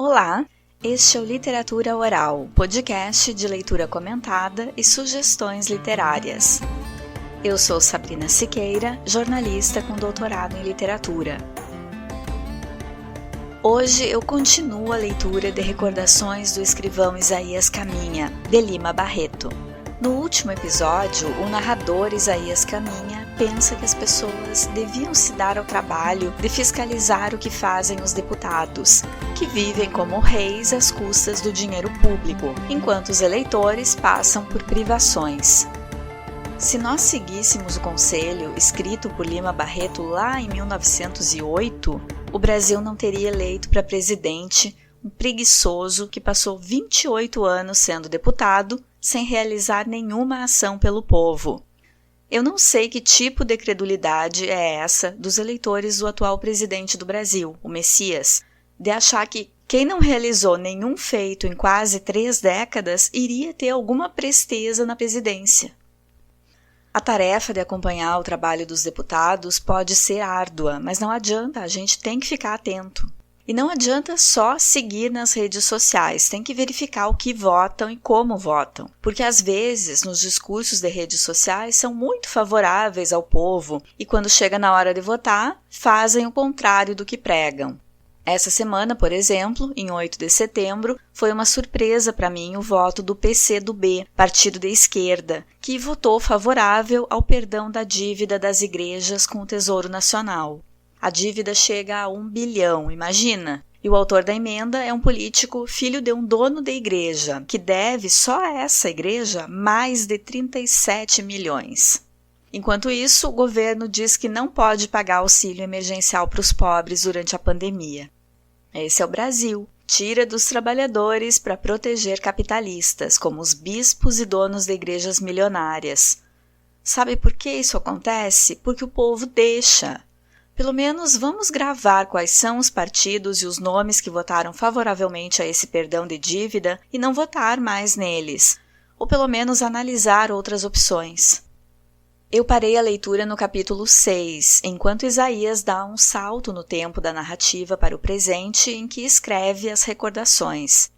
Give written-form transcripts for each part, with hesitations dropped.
Olá, este é o Literatura Oral, podcast de leitura comentada e sugestões literárias. Eu sou Sabrina Siqueira, jornalista com doutorado em literatura. Hoje eu continuo a leitura de Recordações do escrivão Isaías Caminha, de Lima Barreto. No último episódio, o narrador Isaías Caminha pensa que as pessoas deviam se dar ao trabalho de fiscalizar o que fazem os deputados, que vivem como reis às custas do dinheiro público, enquanto os eleitores passam por privações. Se nós seguíssemos o conselho escrito por Lima Barreto lá em 1908, o Brasil não teria eleito para presidente um preguiçoso que passou 28 anos sendo deputado sem realizar nenhuma ação pelo povo. Eu não sei que tipo de credulidade é essa dos eleitores do atual presidente do Brasil, o Messias, de achar que quem não realizou nenhum feito em quase 3 décadas iria ter alguma presteza na presidência. A tarefa de acompanhar o trabalho dos deputados pode ser árdua, mas não adianta, a gente tem que ficar atento. E não adianta só seguir nas redes sociais, tem que verificar o que votam e como votam. Porque às vezes, nos discursos de redes sociais, são muito favoráveis ao povo e quando chega na hora de votar, fazem o contrário do que pregam. Essa semana, por exemplo, em 8 de setembro, foi uma surpresa para mim o voto do PCdoB, partido de esquerda, que votou favorável ao perdão da dívida das igrejas com o Tesouro Nacional. A dívida chega a 1 bilhão, imagina? E o autor da emenda é um político filho de um dono de igreja, que deve só a essa igreja mais de 37 milhões. Enquanto isso, o governo diz que não pode pagar auxílio emergencial para os pobres durante a pandemia. Esse é o Brasil. Tira dos trabalhadores para proteger capitalistas, como os bispos e donos de igrejas milionárias. Sabe por que isso acontece? Porque o povo deixa. Pelo menos vamos gravar quais são os partidos e os nomes que votaram favoravelmente a esse perdão de dívida e não votar mais neles, ou pelo menos analisar outras opções. Eu parei a leitura no capítulo 6, enquanto Isaías dá um salto no tempo da narrativa para o presente em que escreve as recordações.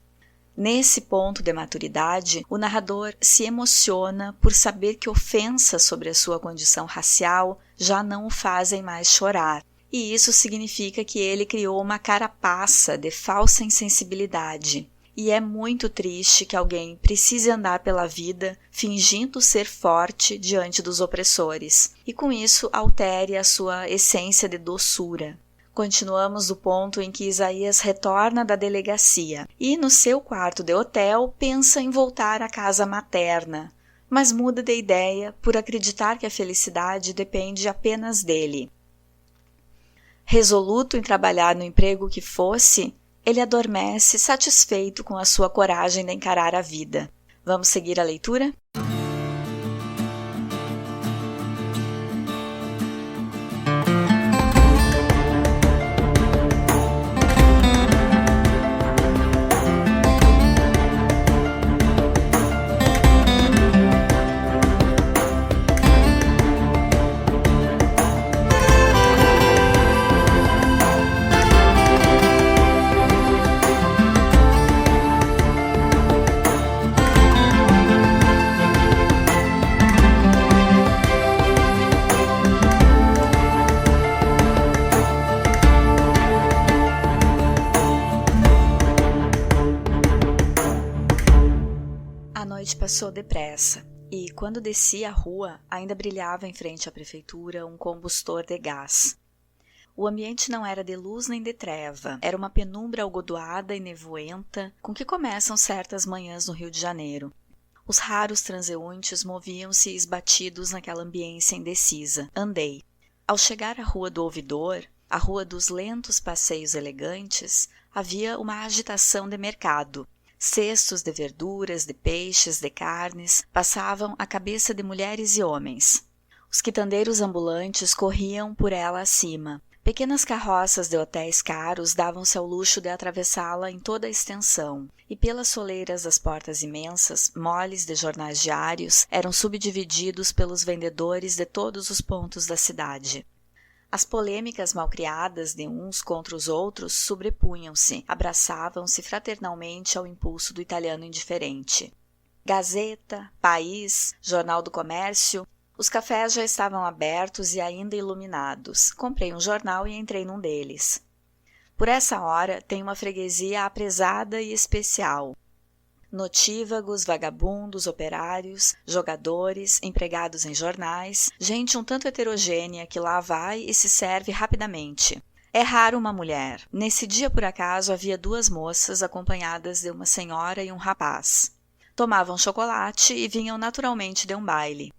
Nesse ponto de maturidade, o narrador se emociona por saber que ofensas sobre a sua condição racial já não o fazem mais chorar. E isso significa que ele criou uma carapaça de falsa insensibilidade. E é muito triste que alguém precise andar pela vida fingindo ser forte diante dos opressores, e com isso altere a sua essência de doçura. Continuamos do ponto em que Isaías retorna da delegacia e, no seu quarto de hotel, pensa em voltar à casa materna, mas muda de ideia por acreditar que a felicidade depende apenas dele. Resoluto em trabalhar no emprego que fosse, ele adormece satisfeito com a sua coragem de encarar a vida. Vamos seguir a leitura? A noite passou depressa e, quando desci a rua, ainda brilhava em frente à prefeitura um combustor de gás. O ambiente não era de luz nem de treva, era uma penumbra algodoada e nevoenta com que começam certas manhãs no Rio de Janeiro. Os raros transeuntes moviam-se esbatidos naquela ambiência indecisa. Andei. Ao chegar à Rua do Ouvidor, a Rua dos Lentos Passeios Elegantes, havia uma agitação de mercado. Cestos de verduras, de peixes, de carnes passavam à cabeça de mulheres e homens. Os quitandeiros ambulantes corriam por ela acima. Pequenas carroças de hotéis caros davam-se ao luxo de atravessá-la em toda a extensão, e pelas soleiras das portas imensas, moles de jornais diários eram subdivididos pelos vendedores de todos os pontos da cidade. As polêmicas malcriadas de uns contra os outros sobrepunham-se, abraçavam-se fraternalmente ao impulso do italiano indiferente. Gazeta, País, Jornal do Comércio, os cafés já estavam abertos e ainda iluminados. Comprei um jornal e entrei num deles. Por essa hora tem uma freguesia apresada e especial. Notívagos, vagabundos, operários, jogadores, empregados em jornais, gente um tanto heterogênea que lá vai e se serve rapidamente. É raro uma mulher. Nesse dia, por acaso, havia 2 moças acompanhadas de uma senhora e um rapaz. Tomavam chocolate e vinham naturalmente de um baile.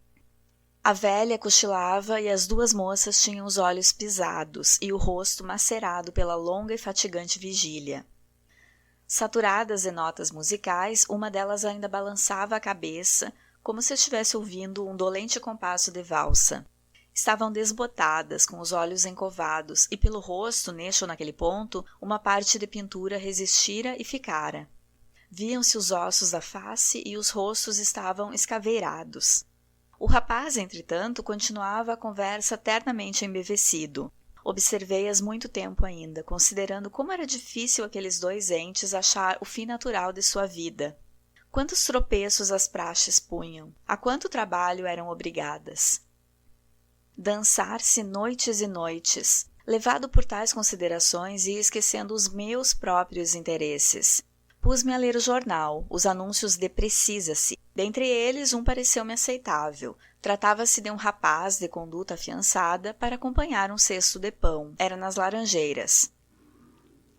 A velha cochilava e as 2 moças tinham os olhos pisados e o rosto macerado pela longa e fatigante vigília. Saturadas de notas musicais, uma delas ainda balançava a cabeça, como se estivesse ouvindo um dolente compasso de valsa. Estavam desbotadas, com os olhos encovados, e pelo rosto, neste ou naquele ponto, uma parte de pintura resistira e ficara. Viam-se os ossos da face e os rostos estavam escaveirados. O rapaz, entretanto, continuava a conversa ternamente embevecido. Observei-as muito tempo ainda, considerando como era difícil aqueles 2 entes achar o fim natural de sua vida. Quantos tropeços as praxes punham, a quanto trabalho eram obrigadas. Dançar-se noites e noites, levado por tais considerações e esquecendo os meus próprios interesses. Pus-me a ler o jornal, os anúncios de Precisa-se. Dentre eles, um pareceu-me aceitável. Tratava-se de um rapaz de conduta afiançada para acompanhar um cesto de pão. Era nas Laranjeiras.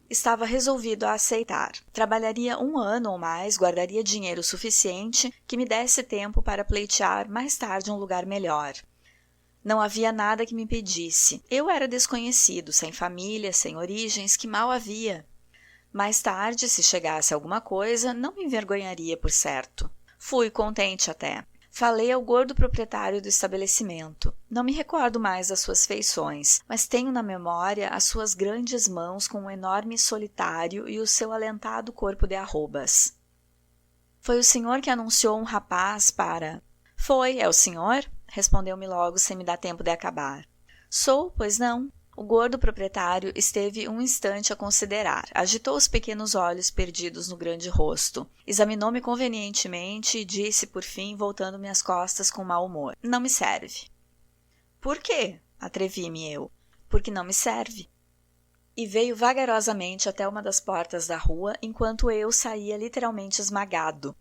Estava resolvido a aceitar. Trabalharia 1 ano ou mais, guardaria dinheiro suficiente que me desse tempo para pleitear mais tarde um lugar melhor. Não havia nada que me impedisse. Eu era desconhecido, sem família, sem origens, que mal havia. Mais tarde, se chegasse alguma coisa, não me envergonharia, por certo. Fui contente até. Falei ao gordo proprietário do estabelecimento. Não me recordo mais das suas feições, mas tenho na memória as suas grandes mãos com um enorme solitário e o seu alentado corpo de arrobas. Foi o senhor que anunciou um rapaz para... Foi, é o senhor? Respondeu-me logo sem me dar tempo de acabar. Sou, pois não? O gordo proprietário esteve um instante a considerar, agitou os pequenos olhos perdidos no grande rosto, examinou-me convenientemente e disse, por fim, voltando-me as costas com mau humor: Não me serve. Por quê? Atrevi-me eu. Porque não me serve. E veio vagarosamente até uma das portas da rua, enquanto eu saía literalmente esmagado.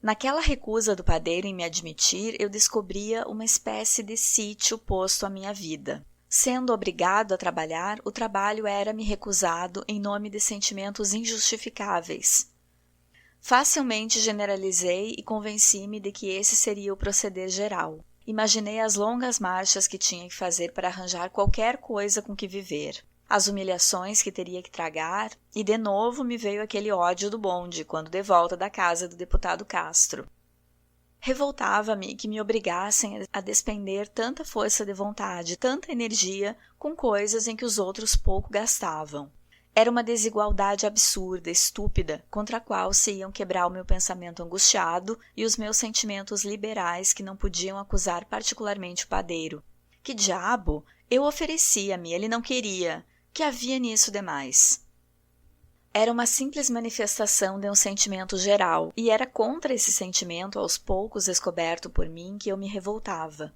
Naquela recusa do padeiro em me admitir, eu descobria uma espécie de sítio posto à minha vida. Sendo obrigado a trabalhar, o trabalho era-me recusado em nome de sentimentos injustificáveis. Facilmente generalizei e convenci-me de que esse seria o proceder geral. Imaginei as longas marchas que tinha que fazer para arranjar qualquer coisa com que viver, as humilhações que teria que tragar, e de novo me veio aquele ódio do bonde, quando de volta da casa do deputado Castro. Revoltava-me que me obrigassem a despender tanta força de vontade, tanta energia, com coisas em que os outros pouco gastavam. Era uma desigualdade absurda, estúpida, contra a qual se iam quebrar o meu pensamento angustiado e os meus sentimentos liberais que não podiam acusar particularmente o padeiro. Que diabo? Eu oferecia-me, ele não queria. Que havia nisso demais? Era uma simples manifestação de um sentimento geral, e era contra esse sentimento, aos poucos descoberto por mim, que eu me revoltava.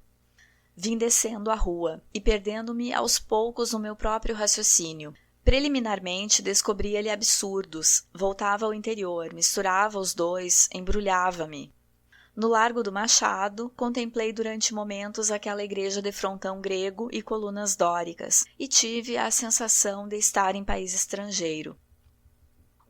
Vim descendo a rua, e perdendo-me aos poucos no meu próprio raciocínio. Preliminarmente descobria-lhe absurdos, voltava ao interior, misturava os dois, embrulhava-me. No Largo do Machado, contemplei durante momentos aquela igreja de frontão grego e colunas dóricas, e tive a sensação de estar em país estrangeiro.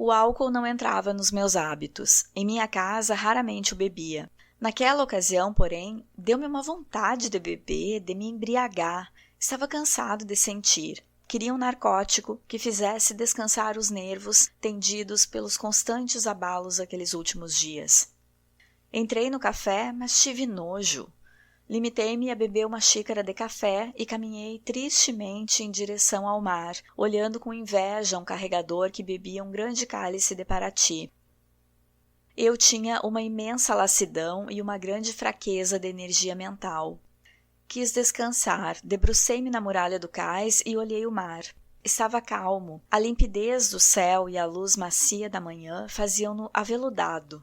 O álcool não entrava nos meus hábitos. Em minha casa raramente o bebia. Naquela ocasião, porém, deu-me uma vontade de beber, de me embriagar. Estava cansado de sentir. Queria um narcótico que fizesse descansar os nervos tendidos pelos constantes abalos daqueles últimos dias. Entrei no café, mas tive nojo. Limitei-me a beber uma xícara de café e caminhei tristemente em direção ao mar, olhando com inveja um carregador que bebia um grande cálice de Paraty. Eu tinha uma imensa lassidão e uma grande fraqueza de energia mental. Quis descansar, debrucei-me na muralha do cais e olhei o mar. Estava calmo, a limpidez do céu e a luz macia da manhã faziam-no aveludado.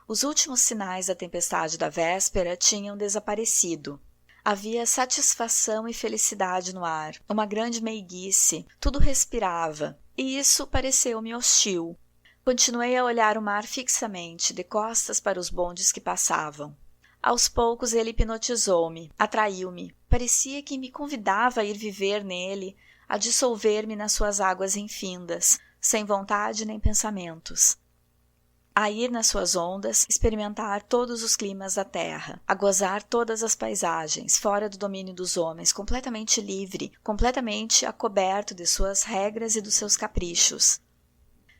Os últimos sinais da tempestade da véspera tinham desaparecido. Havia satisfação e felicidade no ar, uma grande meiguice, tudo respirava, e isso pareceu-me hostil. Continuei a olhar o mar fixamente, de costas para os bondes que passavam. Aos poucos ele hipnotizou-me, atraiu-me. Parecia que me convidava a ir viver nele, a dissolver-me nas suas águas infindas, sem vontade nem pensamentos. A ir nas suas ondas, experimentar todos os climas da terra, a gozar todas as paisagens, fora do domínio dos homens, completamente livre, completamente acoberto de suas regras e dos seus caprichos.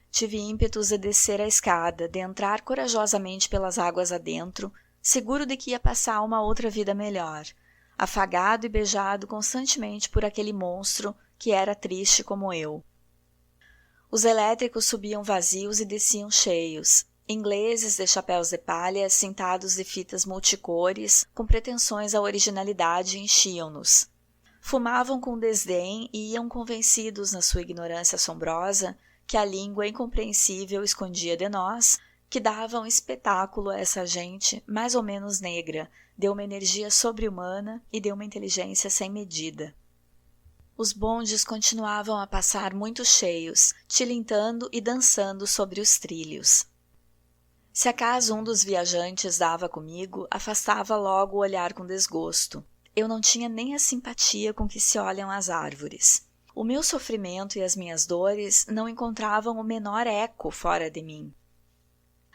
Tive ímpetos de descer a escada, de entrar corajosamente pelas águas adentro, seguro de que ia passar uma outra vida melhor, afagado e beijado constantemente por aquele monstro que era triste como eu. Os elétricos subiam vazios e desciam cheios. Ingleses de chapéus de palha, cintados de fitas multicores, com pretensões à originalidade, enchiam-nos. Fumavam com desdém e iam convencidos na sua ignorância assombrosa que a língua incompreensível escondia de nós, que dava um espetáculo a essa gente mais ou menos negra, de uma energia sobre-humana e de uma inteligência sem medida. Os bondes continuavam a passar muito cheios, tilintando e dançando sobre os trilhos. Se acaso um dos viajantes dava comigo, afastava logo o olhar com desgosto. Eu não tinha nem a simpatia com que se olham as árvores. O meu sofrimento e as minhas dores não encontravam o menor eco fora de mim.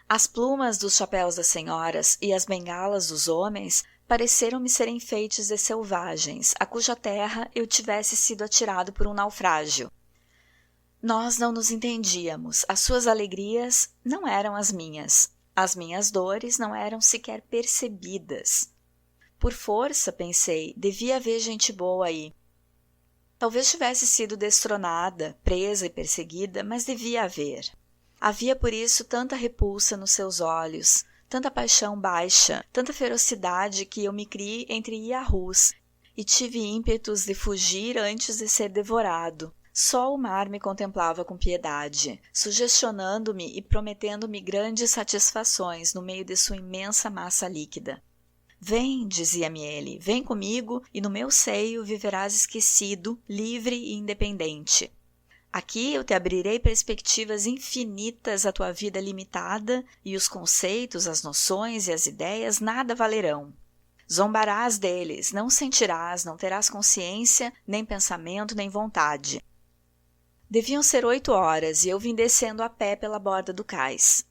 As plumas dos chapéus das senhoras e as bengalas dos homens pareceram-me ser enfeites de selvagens, a cuja terra eu tivesse sido atirado por um naufrágio. Nós não nos entendíamos, as suas alegrias não eram as minhas dores não eram sequer percebidas. Por força, pensei, devia haver gente boa aí. Talvez tivesse sido destronada, presa e perseguida, mas devia haver. Havia por isso tanta repulsa nos seus olhos, tanta paixão baixa, tanta ferocidade que eu me criei entre iahus e tive ímpetos de fugir antes de ser devorado. Só o mar me contemplava com piedade, sugestionando-me e prometendo-me grandes satisfações no meio de sua imensa massa líquida. Vem, dizia-me ele, vem comigo e no meu seio viverás esquecido, livre e independente. Aqui eu te abrirei perspectivas infinitas à tua vida limitada e os conceitos, as noções e as ideias nada valerão. Zombarás deles, não sentirás, não terás consciência, nem pensamento, nem vontade. Deviam ser 8 horas e eu vim descendo a pé pela borda do cais.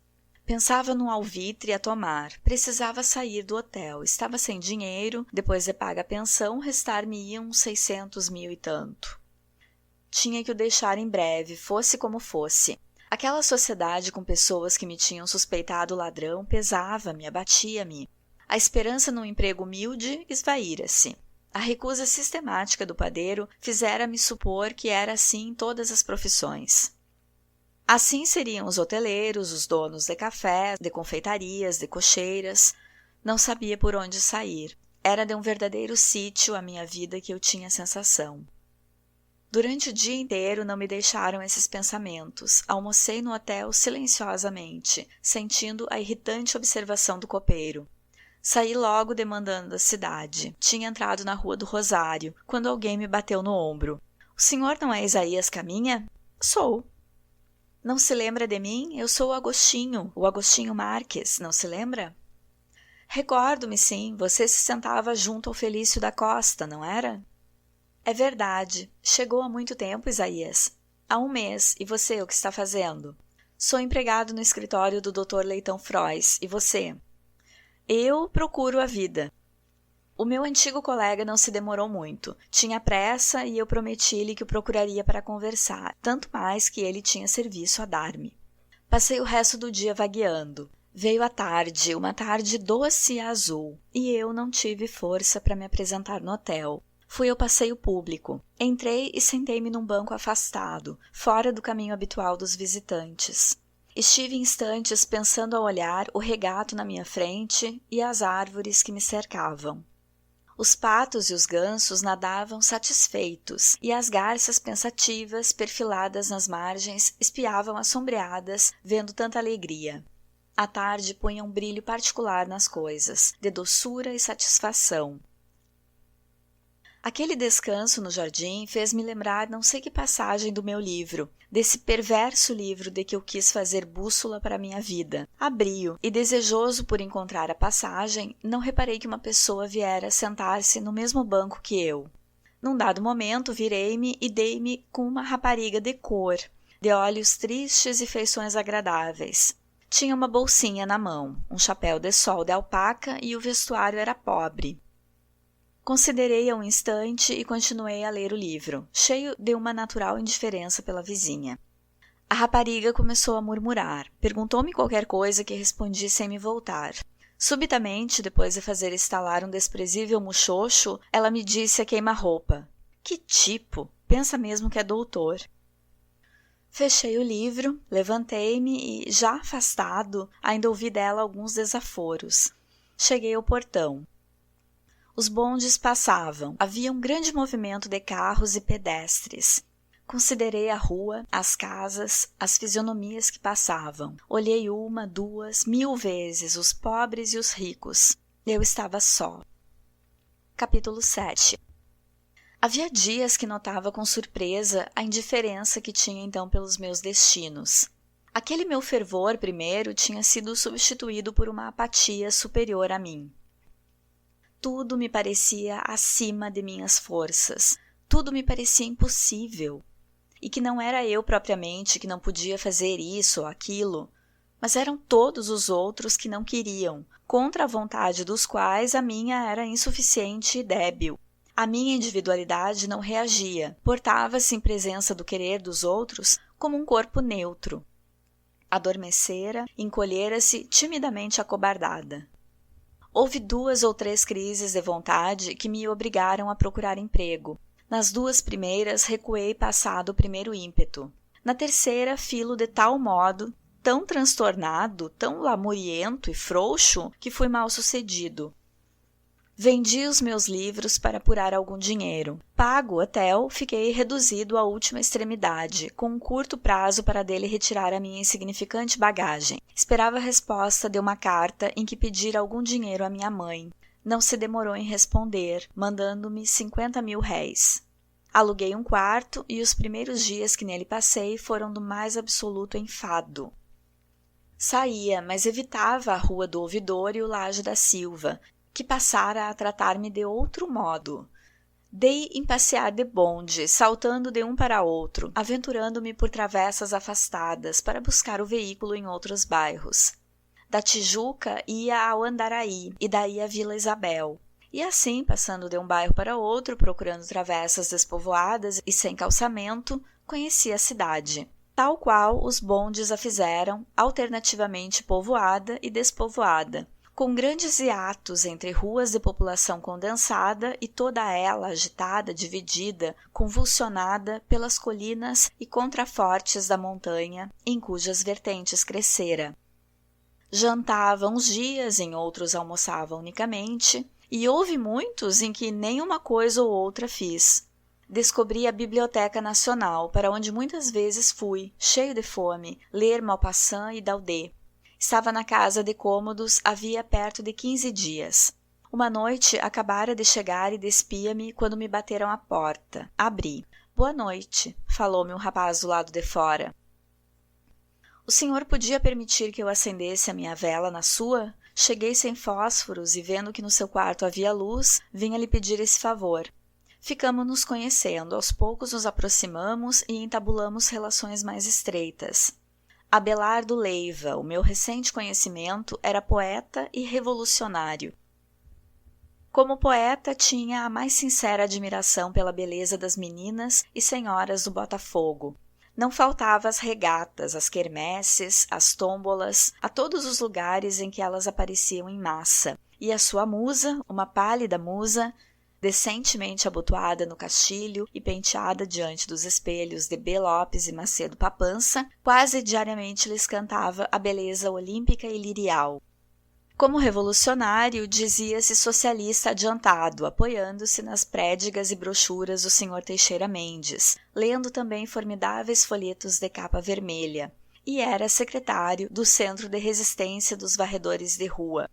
Pensava num alvitre a tomar, precisava sair do hotel, estava sem dinheiro, depois de paga a pensão, restar-me-iam uns 600 mil e tanto. Tinha que o deixar em breve, fosse como fosse. Aquela sociedade com pessoas que me tinham suspeitado ladrão pesava-me, abatia-me. A esperança num emprego humilde esvaíra-se. A recusa sistemática do padeiro fizera-me supor que era assim em todas as profissões. Assim seriam os hoteleiros, os donos de cafés, de confeitarias, de cocheiras. Não sabia por onde sair. Era de um verdadeiro sítio a minha vida que eu tinha a sensação. Durante o dia inteiro não me deixaram esses pensamentos. Almocei no hotel silenciosamente, sentindo a irritante observação do copeiro. Saí logo demandando a cidade. Tinha entrado na Rua do Rosário, quando alguém me bateu no ombro. — O senhor não é Isaías Caminha? — Sou. — Não se lembra de mim? Eu sou o Agostinho Marques, não se lembra? — Recordo-me, sim, você se sentava junto ao Felício da Costa, não era? — É verdade. Chegou há muito tempo, Isaías? — Há 1 mês. E você, o que está fazendo? — Sou empregado no escritório do Dr. Leitão Frois. E você? — Eu procuro a vida. O meu antigo colega não se demorou muito. Tinha pressa e eu prometi-lhe que o procuraria para conversar, tanto mais que ele tinha serviço a dar-me. Passei o resto do dia vagueando. Veio a tarde, uma tarde doce e azul, e eu não tive força para me apresentar no hotel. Fui ao passeio público. Entrei e sentei-me num banco afastado, fora do caminho habitual dos visitantes. Estive instantes pensando a olhar o regato na minha frente e as árvores que me cercavam. Os patos e os gansos nadavam satisfeitos, e as garças pensativas, perfiladas nas margens, espiavam assombreadas, vendo tanta alegria. A tarde punha um brilho particular nas coisas, de doçura e satisfação. Aquele descanso no jardim fez-me lembrar não sei que passagem do meu livro, desse perverso livro de que eu quis fazer bússola para a minha vida. Abri-o e, desejoso por encontrar a passagem, não reparei que uma pessoa viera sentar-se no mesmo banco que eu. Num dado momento, virei-me e dei-me com uma rapariga de cor, de olhos tristes e feições agradáveis. Tinha uma bolsinha na mão, um chapéu de sol de alpaca e o vestuário era pobre. Considerei-a um instante e continuei a ler o livro, cheio de uma natural indiferença pela vizinha. A rapariga começou a murmurar. Perguntou-me qualquer coisa que respondi sem me voltar. Subitamente, depois de fazer estalar um desprezível muxoxo, ela me disse a queima-roupa: "Que tipo! Pensa mesmo que é doutor." Fechei o livro, levantei-me e, já afastado, ainda ouvi dela alguns desaforos. Cheguei ao portão. Os bondes passavam. Havia um grande movimento de carros e pedestres. Considerei a rua, as casas, as fisionomias que passavam. Olhei 1, 2, 1000 vezes os pobres e os ricos. Eu estava só. Capítulo 7. Havia dias que notava com surpresa a indiferença que tinha então pelos meus destinos. Aquele meu fervor primeiro tinha sido substituído por uma apatia superior a mim. Tudo me parecia acima de minhas forças, tudo me parecia impossível, e que não era eu propriamente que não podia fazer isso ou aquilo, mas eram todos os outros que não queriam, contra a vontade dos quais a minha era insuficiente e débil. A minha individualidade não reagia, portava-se em presença do querer dos outros como um corpo neutro. Adormecera, encolhera-se timidamente acobardada. Houve 2 ou 3 crises de vontade que me obrigaram a procurar emprego. Nas 2 primeiras, recuei passado o primeiro ímpeto. Na terceira, filo de tal modo, tão transtornado, tão lamuriento e frouxo, que fui mal sucedido. Vendi os meus livros para apurar algum dinheiro. Pago o hotel, fiquei reduzido à última extremidade, com um curto prazo para dele retirar a minha insignificante bagagem. Esperava a resposta de uma carta em que pedir algum dinheiro à minha mãe. Não se demorou em responder, mandando-me 50.000 réis. Aluguei um quarto e os primeiros dias que nele passei foram do mais absoluto enfado. Saía, mas evitava a Rua do Ouvidor e o Laje da Silva, que passara a tratar-me de outro modo. Dei em passear de bonde, saltando de um para outro, aventurando-me por travessas afastadas para buscar o veículo em outros bairros. Da Tijuca ia ao Andaraí e daí à Vila Isabel. E assim, passando de um bairro para outro, procurando travessas despovoadas e sem calçamento, conheci a cidade, tal qual os bondes a fizeram, alternativamente povoada e despovoada, com grandes hiatos entre ruas de população condensada e toda ela agitada, dividida, convulsionada pelas colinas e contrafortes da montanha em cujas vertentes crescera. Jantava uns dias, em outros almoçava unicamente, e houve muitos em que nem uma coisa ou outra fiz. Descobri a Biblioteca Nacional, para onde muitas vezes fui, cheio de fome, ler Maupassant e Daudet. Estava na casa de cômodos havia perto de 15 dias. Uma noite acabara de chegar e despia-me quando me bateram à porta. Abri. "Boa noite", falou-me um rapaz do lado de fora. "O senhor podia permitir que eu acendesse a minha vela na sua?" Cheguei sem fósforos e, vendo que no seu quarto havia luz, vinha lhe pedir esse favor. Ficamos nos conhecendo, aos poucos nos aproximamos e entabulamos relações mais estreitas. Abelardo Leiva, o meu recente conhecimento, era poeta e revolucionário. Como poeta, tinha a mais sincera admiração pela beleza das meninas e senhoras do Botafogo. Não faltava às regatas, às quermesses, às tômbolas, a todos os lugares em que elas apareciam em massa. E a sua musa, uma pálida musa, decentemente abotoada no castilho e penteada diante dos espelhos de B. Lopes e Macedo Papança, quase diariamente lhes cantava a beleza olímpica e lirial. Como revolucionário, dizia-se socialista adiantado, apoiando-se nas prédigas e brochuras do Sr. Teixeira Mendes, lendo também formidáveis folhetos de capa vermelha, e era secretário do Centro de Resistência dos Varredores de Rua.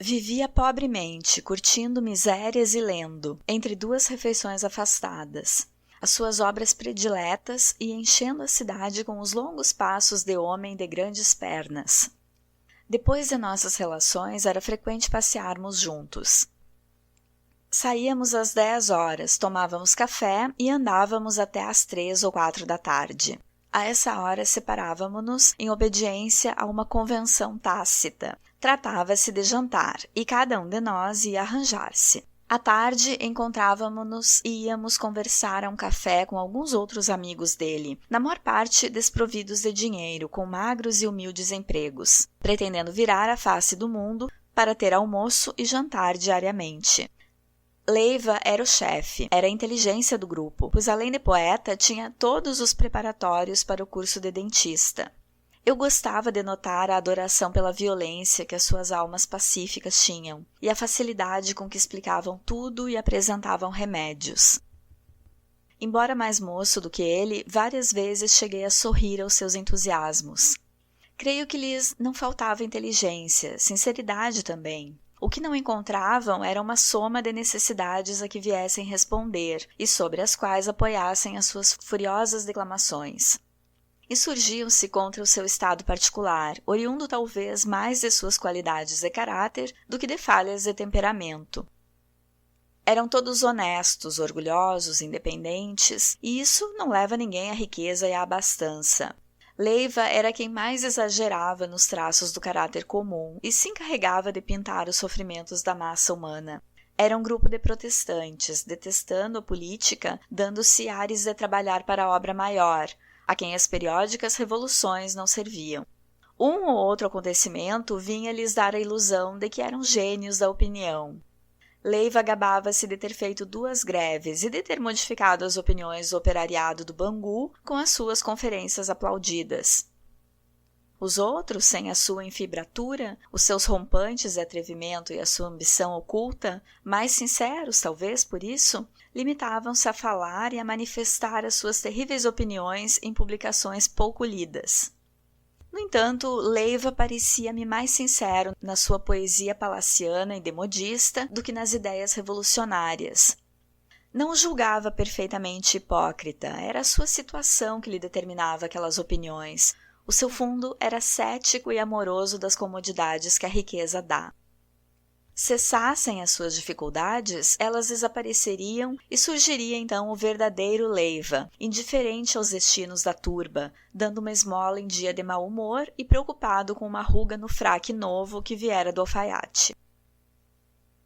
Vivia pobremente, curtindo misérias e lendo, entre duas refeições afastadas, as suas obras prediletas e enchendo a cidade com os longos passos de homem de grandes pernas. Depois de nossas relações, era frequente passearmos juntos. Saíamos às 10 horas, tomávamos café e andávamos até às 3 ou 4 da tarde. A essa hora separávamos-nos em obediência a uma convenção tácita. Tratava-se de jantar e cada um de nós ia arranjar-se. À tarde, encontrávamos-nos e íamos conversar a um café com alguns outros amigos dele, na maior parte desprovidos de dinheiro, com magros e humildes empregos, pretendendo virar a face do mundo para ter almoço e jantar diariamente. Leiva era o chefe, era a inteligência do grupo, pois além de poeta, tinha todos os preparatórios para o curso de dentista. Eu gostava de notar a adoração pela violência que as suas almas pacíficas tinham, e a facilidade com que explicavam tudo e apresentavam remédios. Embora mais moço do que ele, várias vezes cheguei a sorrir aos seus entusiasmos. Creio que lhes não faltava inteligência, sinceridade também. O que não encontravam era uma soma de necessidades a que viessem responder, e sobre as quais apoiassem as suas furiosas declamações. Insurgiam-se contra o seu estado particular, oriundo talvez mais de suas qualidades de caráter do que de falhas de temperamento. Eram todos honestos, orgulhosos, independentes, e isso não leva ninguém à riqueza e à abastança. Leiva era quem mais exagerava nos traços do caráter comum e se encarregava de pintar os sofrimentos da massa humana. Era um grupo de protestantes, detestando a política, dando-se ares de trabalhar para a obra maior, a quem as periódicas revoluções não serviam. Um ou outro acontecimento vinha lhes dar a ilusão de que eram gênios da opinião. Leiva gabava-se de ter feito 2 greves e de ter modificado as opiniões do operariado do Bangu com as suas conferências aplaudidas. Os outros, sem a sua enfibratura, os seus rompantes de atrevimento e a sua ambição oculta, mais sinceros talvez por isso, limitavam-se a falar e a manifestar as suas terríveis opiniões em publicações pouco lidas. No entanto, Leiva parecia-me mais sincero na sua poesia palaciana e demodista do que nas ideias revolucionárias. Não o julgava perfeitamente hipócrita, era a sua situação que lhe determinava aquelas opiniões. O seu fundo era cético e amoroso das comodidades que a riqueza dá. Cessassem as suas dificuldades, elas desapareceriam e surgiria então o verdadeiro Leiva, indiferente aos destinos da turba, dando uma esmola em dia de mau humor e preocupado com uma ruga no fraque novo que viera do alfaiate.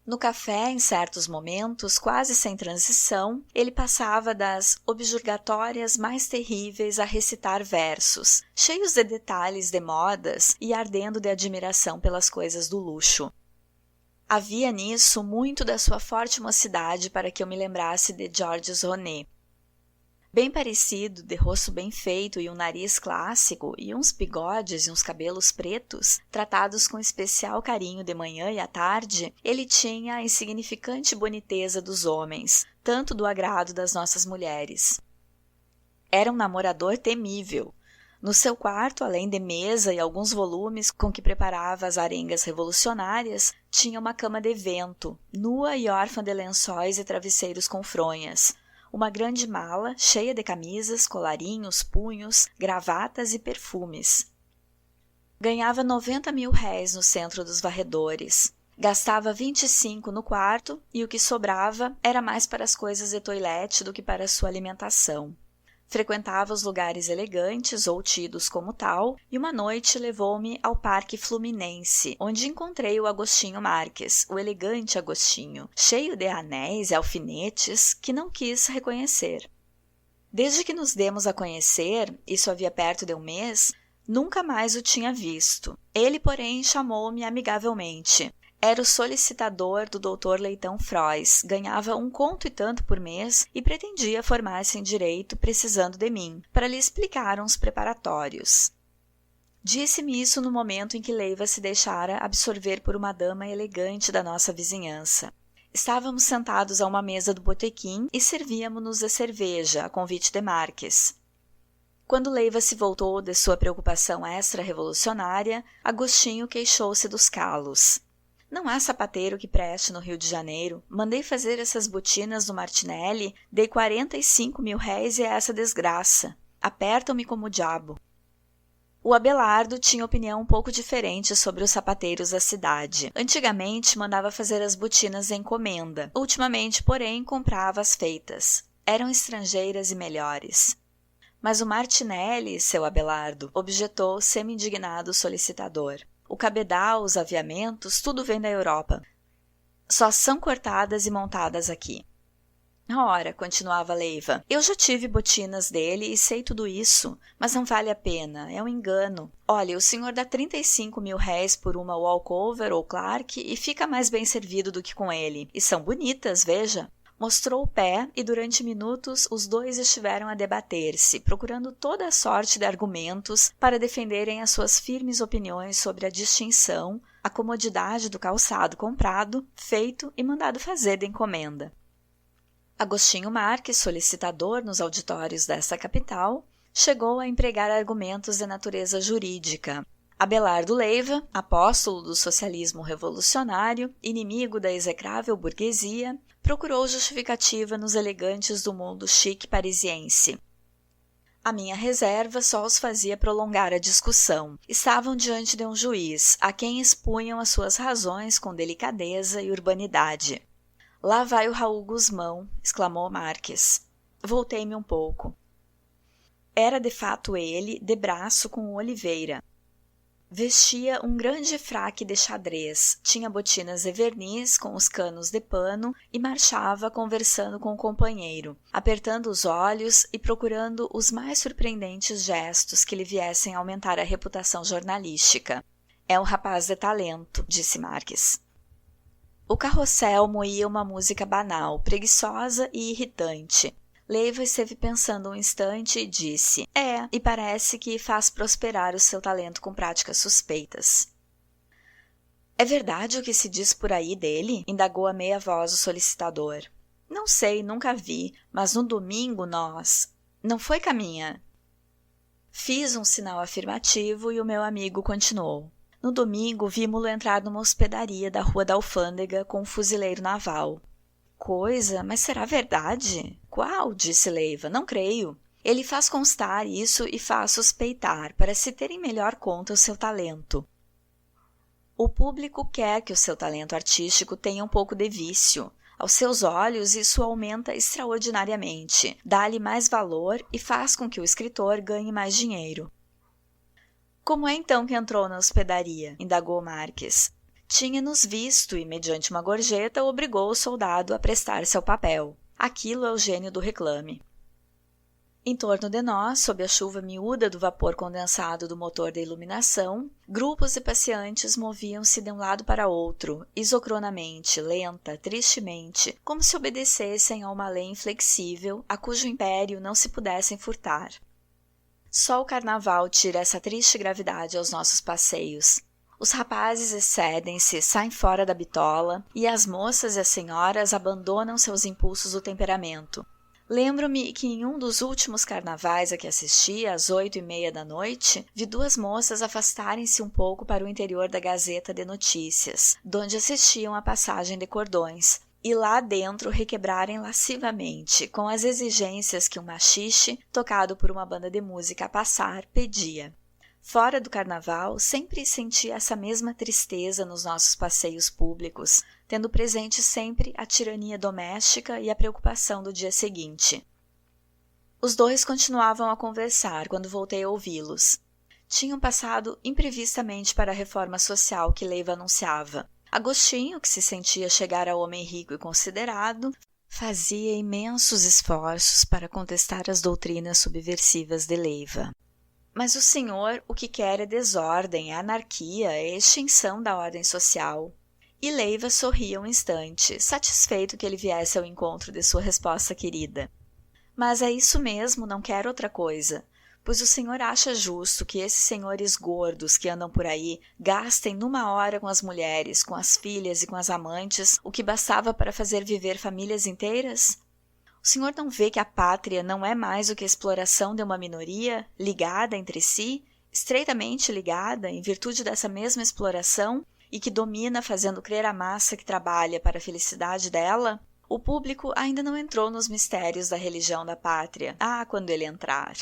No café, em certos momentos, quase sem transição, ele passava das objurgatórias mais terríveis a recitar versos, cheios de detalhes de modas e ardendo de admiração pelas coisas do luxo. Havia nisso muito da sua forte mocidade para que eu me lembrasse de Georges Ronet. Bem parecido, de rosto bem feito e um nariz clássico, e uns bigodes e uns cabelos pretos, tratados com especial carinho de manhã e à tarde, ele tinha a insignificante boniteza dos homens, tanto do agrado das nossas mulheres. Era um namorador temível. No seu quarto, além de mesa e alguns volumes com que preparava as arengas revolucionárias, tinha uma cama de vento, nua e órfã de lençóis e travesseiros com fronhas, uma grande mala cheia de camisas, colarinhos, punhos, gravatas e perfumes. Ganhava 90.000 réis no centro dos varredores. Gastava 25 no quarto e o que sobrava era mais para as coisas de toilette do que para sua alimentação. Frequentava os lugares elegantes ou tidos como tal, e uma noite levou-me ao Parque Fluminense, onde encontrei o Agostinho Marques, o elegante Agostinho, cheio de anéis e alfinetes, que não quis reconhecer. Desde que nos demos a conhecer, isso havia perto de um mês, nunca mais o tinha visto. Ele, porém, chamou-me amigavelmente. Era o solicitador do Dr. Leitão Frois, ganhava 1 conto e tanto por mês e pretendia formar-se em direito precisando de mim, para lhe explicar uns preparatórios. Disse-me isso no momento em que Leiva se deixara absorver por uma dama elegante da nossa vizinhança. Estávamos sentados a uma mesa do botequim e servíamos-nos a cerveja, a convite de Marques. Quando Leiva se voltou de sua preocupação extra-revolucionária, Agostinho queixou-se dos calos. Não há sapateiro que preste no Rio de Janeiro. Mandei fazer essas botinas do Martinelli, dei 45.000 e é essa desgraça. Apertam-me como o diabo. O Abelardo tinha opinião um pouco diferente sobre os sapateiros da cidade. Antigamente mandava fazer as botinas em encomenda. Ultimamente, porém, comprava as feitas. Eram estrangeiras e melhores. Mas o Martinelli, seu Abelardo, objetou semi-indignado o solicitador. O cabedal, os aviamentos, tudo vem da Europa. Só são cortadas e montadas aqui. Ora, continuava Leiva, eu já tive botinas dele e sei tudo isso, mas não vale a pena, é um engano. Olha, o senhor dá 35.000 por uma Walkover ou Clark e fica mais bem servido do que com ele. E são bonitas, veja. Mostrou o pé e durante minutos os dois estiveram a debater-se, procurando toda a sorte de argumentos para defenderem as suas firmes opiniões sobre a distinção, a comodidade do calçado comprado, feito e mandado fazer de encomenda. Agostinho Marques, solicitador nos auditórios desta capital, chegou a empregar argumentos de natureza jurídica. Abelardo Leiva, apóstolo do socialismo revolucionário, inimigo da execrável burguesia, procurou justificativa nos elegantes do mundo chique parisiense. A minha reserva só os fazia prolongar a discussão. Estavam diante de um juiz, a quem expunham as suas razões com delicadeza e urbanidade. Lá vai o Raul Guzmão, exclamou Marques. Voltei-me um pouco. Era de fato ele, de braço com o Oliveira. Vestia um grande fraque de xadrez, tinha botinas de verniz com os canos de pano e marchava conversando com o companheiro, apertando os olhos e procurando os mais surpreendentes gestos que lhe viessem aumentar a reputação jornalística. É um rapaz de talento, disse Marques. O carrossel moía uma música banal, preguiçosa e irritante. Leiva esteve pensando um instante e disse, e parece que faz prosperar o seu talento com práticas suspeitas. É verdade o que se diz por aí dele? Indagou a meia voz o solicitador. Não sei, nunca vi, mas no domingo nós... Não foi, Caminha? Fiz um sinal afirmativo e o meu amigo continuou. No domingo, vimo-lo entrar numa hospedaria da Rua da Alfândega com um fuzileiro naval. Coisa, mas será verdade? Qual? Disse Leiva. Não creio. Ele faz constar isso e faz suspeitar, para se ter em melhor conta o seu talento. O público quer que o seu talento artístico tenha um pouco de vício. Aos seus olhos, isso aumenta extraordinariamente, dá-lhe mais valor e faz com que o escritor ganhe mais dinheiro. Como é então que entrou na hospedaria? Indagou Marques. Tinha-nos visto e, mediante uma gorjeta, obrigou o soldado a prestar-se ao papel. Aquilo é o gênio do reclame. Em torno de nós, sob a chuva miúda do vapor condensado do motor de iluminação, grupos de passeantes moviam-se de um lado para outro, isocronamente, lenta, tristemente, como se obedecessem a uma lei inflexível, a cujo império não se pudessem furtar. Só o carnaval tira essa triste gravidade aos nossos passeios. Os rapazes excedem-se, saem fora da bitola, e as moças e as senhoras abandonam seus impulsos do temperamento. Lembro-me que em um dos últimos carnavais a que assisti, às 8h30 da noite, vi duas moças afastarem-se um pouco para o interior da Gazeta de Notícias, donde assistiam à passagem de cordões, e lá dentro requebrarem lascivamente, com as exigências que um machixe, tocado por uma banda de música a passar, pedia. Fora do carnaval, sempre senti essa mesma tristeza nos nossos passeios públicos, tendo presente sempre a tirania doméstica e a preocupação do dia seguinte. Os dois continuavam a conversar quando voltei a ouvi-los. Tinham passado imprevistamente para a reforma social que Leiva anunciava. Agostinho, que se sentia chegar ao homem rico e considerado, fazia imensos esforços para contestar as doutrinas subversivas de Leiva. Mas o senhor o que quer é desordem, é anarquia, é extinção da ordem social. E Leiva sorria um instante, satisfeito que ele viesse ao encontro de sua resposta querida. Mas é isso mesmo, não quero outra coisa. pois o Senhor acha justo que esses senhores gordos que andam por aí gastem numa hora com as mulheres, com as filhas e com as amantes o que bastava para fazer viver famílias inteiras? O Senhor não vê que a pátria não é mais do que a exploração de uma minoria ligada entre si, estreitamente ligada em virtude dessa mesma exploração e que domina fazendo crer a massa que trabalha para a felicidade dela? O público ainda não entrou nos mistérios da religião da pátria. Quando ele entrar.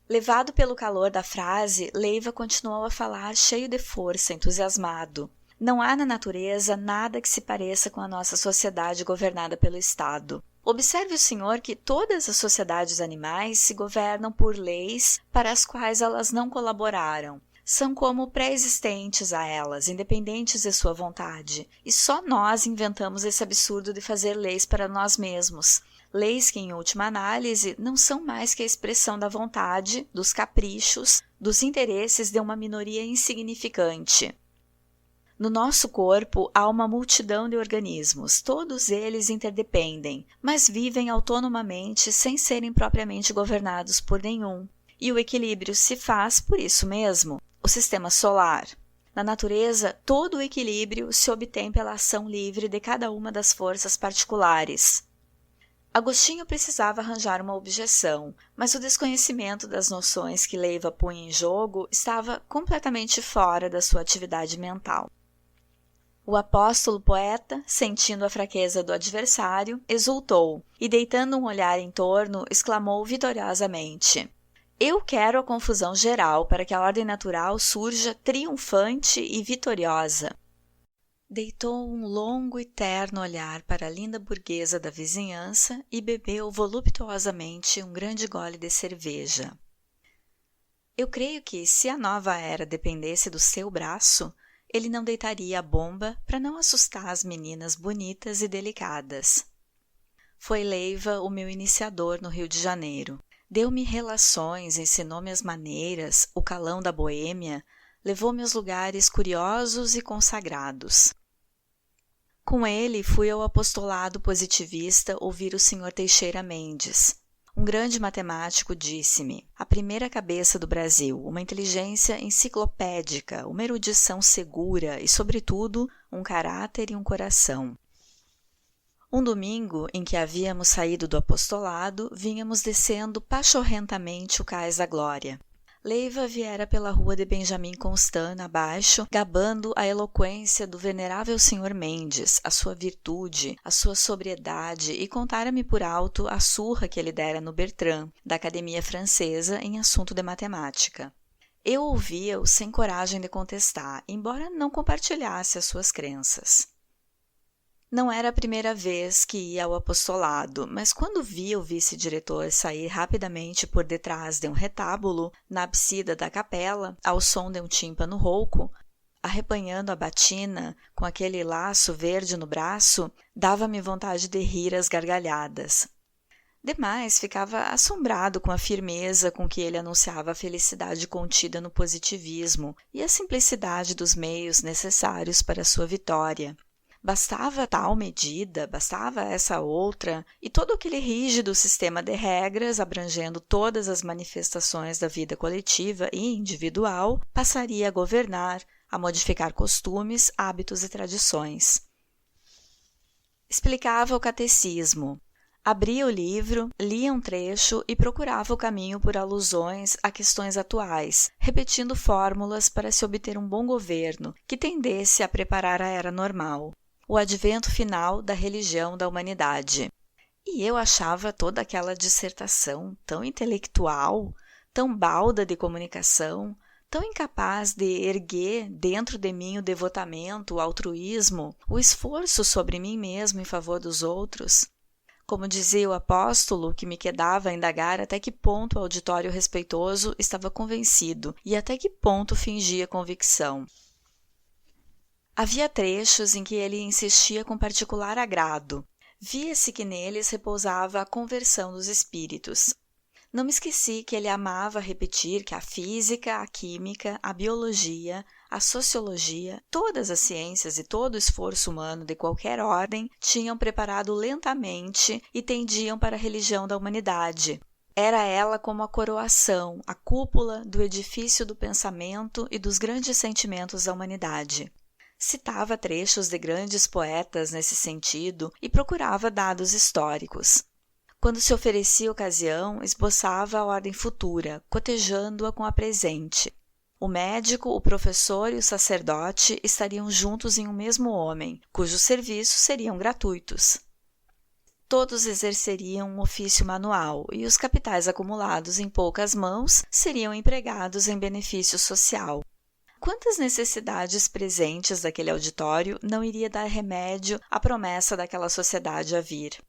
Levado pelo calor da frase, Leiva continuou a falar cheio de força, entusiasmado. Não há na natureza nada que se pareça com a nossa sociedade governada pelo Estado. Observe o senhor que todas as sociedades animais se governam por leis para as quais elas não colaboraram. São como pré-existentes a elas, independentes de sua vontade. E só nós inventamos esse absurdo de fazer leis para nós mesmos. Leis que, em última análise, não são mais que a expressão da vontade, dos caprichos, dos interesses de uma minoria insignificante. No nosso corpo há uma multidão de organismos, todos eles interdependem, mas vivem autonomamente sem serem propriamente governados por nenhum. E o equilíbrio se faz por isso mesmo. O sistema solar. Na natureza, todo o equilíbrio se obtém pela ação livre de cada uma das forças particulares. Agostinho precisava arranjar uma objeção, mas o desconhecimento das noções que Leiva punha em jogo estava completamente fora da sua atividade mental. O apóstolo poeta, sentindo a fraqueza do adversário, exultou e, deitando um olhar em torno, exclamou vitoriosamente: Eu quero a confusão geral para que a ordem natural surja triunfante e vitoriosa. Deitou um longo e terno olhar para a linda burguesa da vizinhança e bebeu voluptuosamente um grande gole de cerveja. Eu creio que, se a nova era dependesse do seu braço, ele não deitaria a bomba para não assustar as meninas bonitas e delicadas. Foi Leiva o meu iniciador no Rio de Janeiro. Deu-me relações, ensinou-me as maneiras, o calão da boêmia, levou-me aos lugares curiosos e consagrados. Com ele fui ao apostolado positivista ouvir o Sr. Teixeira Mendes. Um grande matemático disse-me: a primeira cabeça do Brasil, uma inteligência enciclopédica, uma erudição segura e, sobretudo, um caráter e um coração. Um domingo, em que havíamos saído do apostolado, vínhamos descendo pachorrentamente o Cais da Glória. Leiva viera pela rua de Benjamin Constant, abaixo, gabando a eloquência do venerável Sr. Mendes, a sua virtude, a sua sobriedade, e contara-me por alto a surra que ele dera no Bertrand, da Academia Francesa, em assunto de matemática. Eu ouvia-o sem coragem de contestar, embora não compartilhasse as suas crenças. Não era a primeira vez que ia ao apostolado, mas quando via o vice-diretor sair rapidamente por detrás de um retábulo, na absida da capela, ao som de um tímpano rouco, arrepanhando a batina com aquele laço verde no braço, dava-me vontade de rir às gargalhadas. Demais, ficava assombrado com a firmeza com que ele anunciava a felicidade contida no positivismo e a simplicidade dos meios necessários para sua vitória. Bastava tal medida, bastava essa outra, e todo aquele rígido sistema de regras, abrangendo todas as manifestações da vida coletiva e individual, passaria a governar, a modificar costumes, hábitos e tradições. Explicava o catecismo. Abria o livro, lia um trecho e procurava o caminho por alusões a questões atuais, repetindo fórmulas para se obter um bom governo que tendesse a preparar a era normal. O advento final da religião da humanidade. E eu achava toda aquela dissertação tão intelectual, tão balda de comunicação, tão incapaz de erguer dentro de mim o devotamento, o altruísmo, o esforço sobre mim mesmo em favor dos outros. Como dizia o apóstolo, que me quedava a indagar até que ponto o auditório respeitoso estava convencido e até que ponto fingia convicção. Havia trechos em que ele insistia com particular agrado. Via-se que neles repousava a conversão dos espíritos. Não me esqueci que ele amava repetir que a física, a química, a biologia, a sociologia, todas as ciências e todo o esforço humano de qualquer ordem tinham preparado lentamente e tendiam para a religião da humanidade. Era ela como a coroação, a cúpula do edifício do pensamento e dos grandes sentimentos da humanidade. Citava trechos de grandes poetas nesse sentido e procurava dados históricos. Quando se oferecia ocasião, esboçava a ordem futura, cotejando-a com a presente. O médico, o professor e o sacerdote estariam juntos em um mesmo homem, cujos serviços seriam gratuitos. Todos exerceriam um ofício manual e os capitais acumulados em poucas mãos seriam empregados em benefício social. Quantas necessidades presentes daquele auditório não iria dar remédio à promessa daquela sociedade a vir?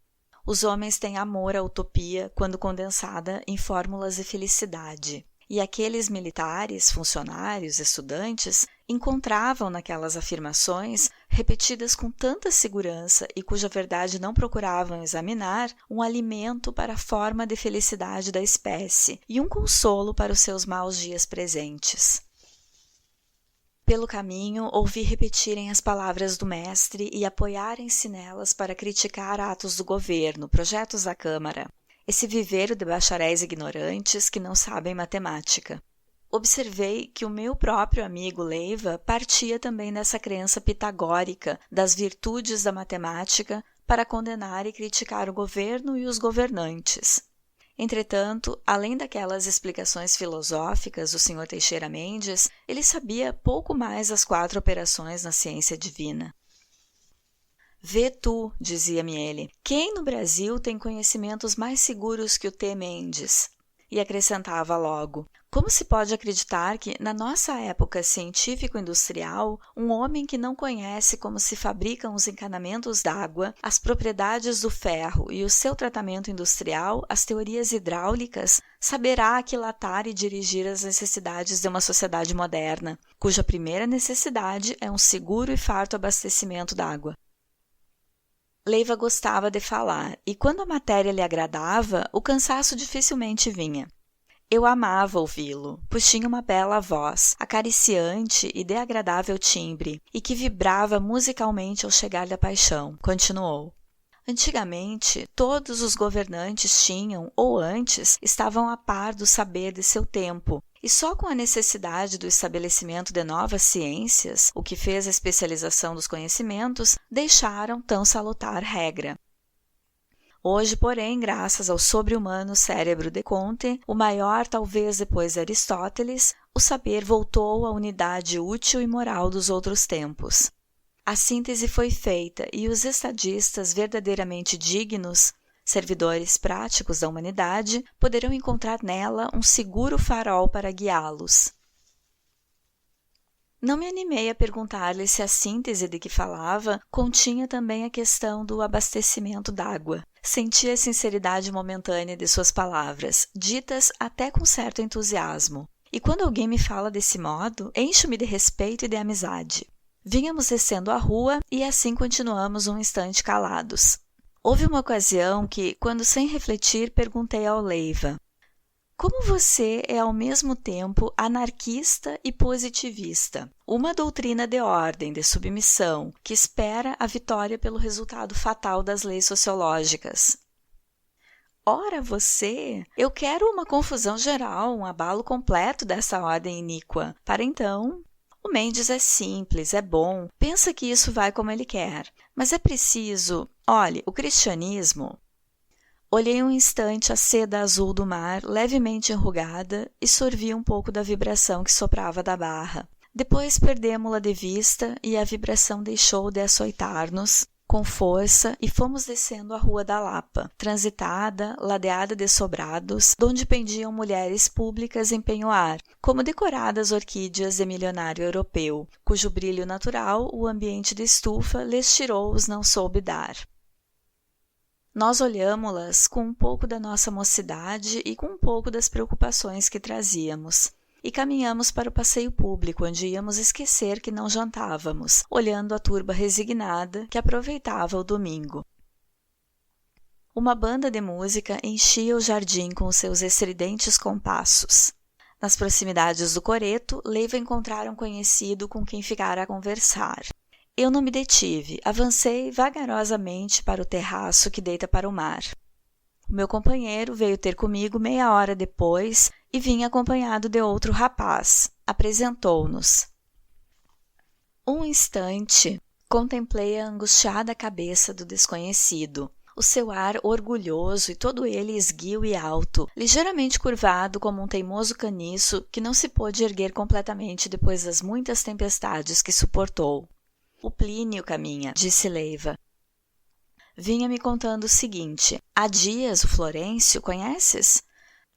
Os homens têm amor à utopia quando condensada em fórmulas de felicidade. E aqueles militares, funcionários, estudantes, encontravam naquelas afirmações, repetidas com tanta segurança e cuja verdade não procuravam examinar, um alimento para a forma de felicidade da espécie e um consolo para os seus maus dias presentes. Pelo caminho, ouvi repetirem as palavras do mestre e apoiarem-se nelas para criticar atos do governo, projetos da Câmara. Esse viveiro de bacharéis ignorantes que não sabem matemática. Observei que o meu próprio amigo Leiva partia também dessa crença pitagórica das virtudes da matemática para condenar e criticar o governo e os governantes. Entretanto, além daquelas explicações filosóficas do Sr. Teixeira Mendes, ele sabia pouco mais das 4 operações na ciência divina. Vê tu, dizia-me ele, quem no Brasil tem conhecimentos mais seguros que o T. Mendes? E acrescentava logo, como se pode acreditar que, na nossa época científico-industrial, um homem que não conhece como se fabricam os encanamentos d'água, as propriedades do ferro e o seu tratamento industrial, as teorias hidráulicas, saberá aquilatar e dirigir as necessidades de uma sociedade moderna, cuja primeira necessidade é um seguro e farto abastecimento d'água? Leiva gostava de falar, e quando a matéria lhe agradava, o cansaço dificilmente vinha. Eu amava ouvi-lo, pois tinha uma bela voz, acariciante e de agradável timbre, e que vibrava musicalmente ao chegar da paixão. Continuou. Antigamente, todos os governantes tinham, ou antes, estavam a par do saber de seu tempo, e só com a necessidade do estabelecimento de novas ciências, o que fez a especialização dos conhecimentos, deixaram tão salutar regra. Hoje, porém, graças ao sobre-humano cérebro de Comte, o maior talvez depois de Aristóteles, o saber voltou à unidade útil e moral dos outros tempos. A síntese foi feita e os estadistas verdadeiramente dignos, servidores práticos da humanidade, poderão encontrar nela um seguro farol para guiá-los. Não me animei a perguntar-lhe se a síntese de que falava continha também a questão do abastecimento d'água. Senti a sinceridade momentânea de suas palavras, ditas até com certo entusiasmo. E quando alguém me fala desse modo, encho-me de respeito e de amizade. Vínhamos descendo a rua e assim continuamos um instante calados. Houve uma ocasião que, quando sem refletir, perguntei ao Leiva: como você é ao mesmo tempo anarquista e positivista, uma doutrina de ordem, de submissão, que espera a vitória pelo resultado fatal das leis sociológicas? Ora, você, eu quero uma confusão geral, um abalo completo dessa ordem iníqua, para então... O Mendes é simples, é bom, pensa que isso vai como ele quer, mas é preciso... Olhe, o cristianismo... Olhei um instante a seda azul do mar, levemente enrugada, e sorvi um pouco da vibração que soprava da barra. Depois perdemo-la de vista e a vibração deixou de açoitar-nos com força e fomos descendo a Rua da Lapa, transitada, ladeada de sobrados, donde pendiam mulheres públicas em penhoar, como decoradas orquídeas de milionário europeu, cujo brilho natural o ambiente de estufa lhes tirou os não soube dar. Nós olhámo-las com um pouco da nossa mocidade e com um pouco das preocupações que trazíamos. E caminhamos para o passeio público, onde íamos esquecer que não jantávamos, olhando a turba resignada que aproveitava o domingo. Uma banda de música enchia o jardim com os seus estridentes compassos. Nas proximidades do coreto, Leiva encontrara um conhecido com quem ficara a conversar. Eu não me detive, avancei vagarosamente para o terraço que deita para o mar. O meu companheiro veio ter comigo meia hora depois e vinha acompanhado de outro rapaz. Apresentou-nos. Um instante, contemplei a angustiada cabeça do desconhecido. O seu ar orgulhoso e todo ele esguio e alto, ligeiramente curvado como um teimoso caniço que não se pôde erguer completamente depois das muitas tempestades que suportou. O Plínio caminha, disse Leiva. Vinha me contando o seguinte: há dias o Florêncio, conheces?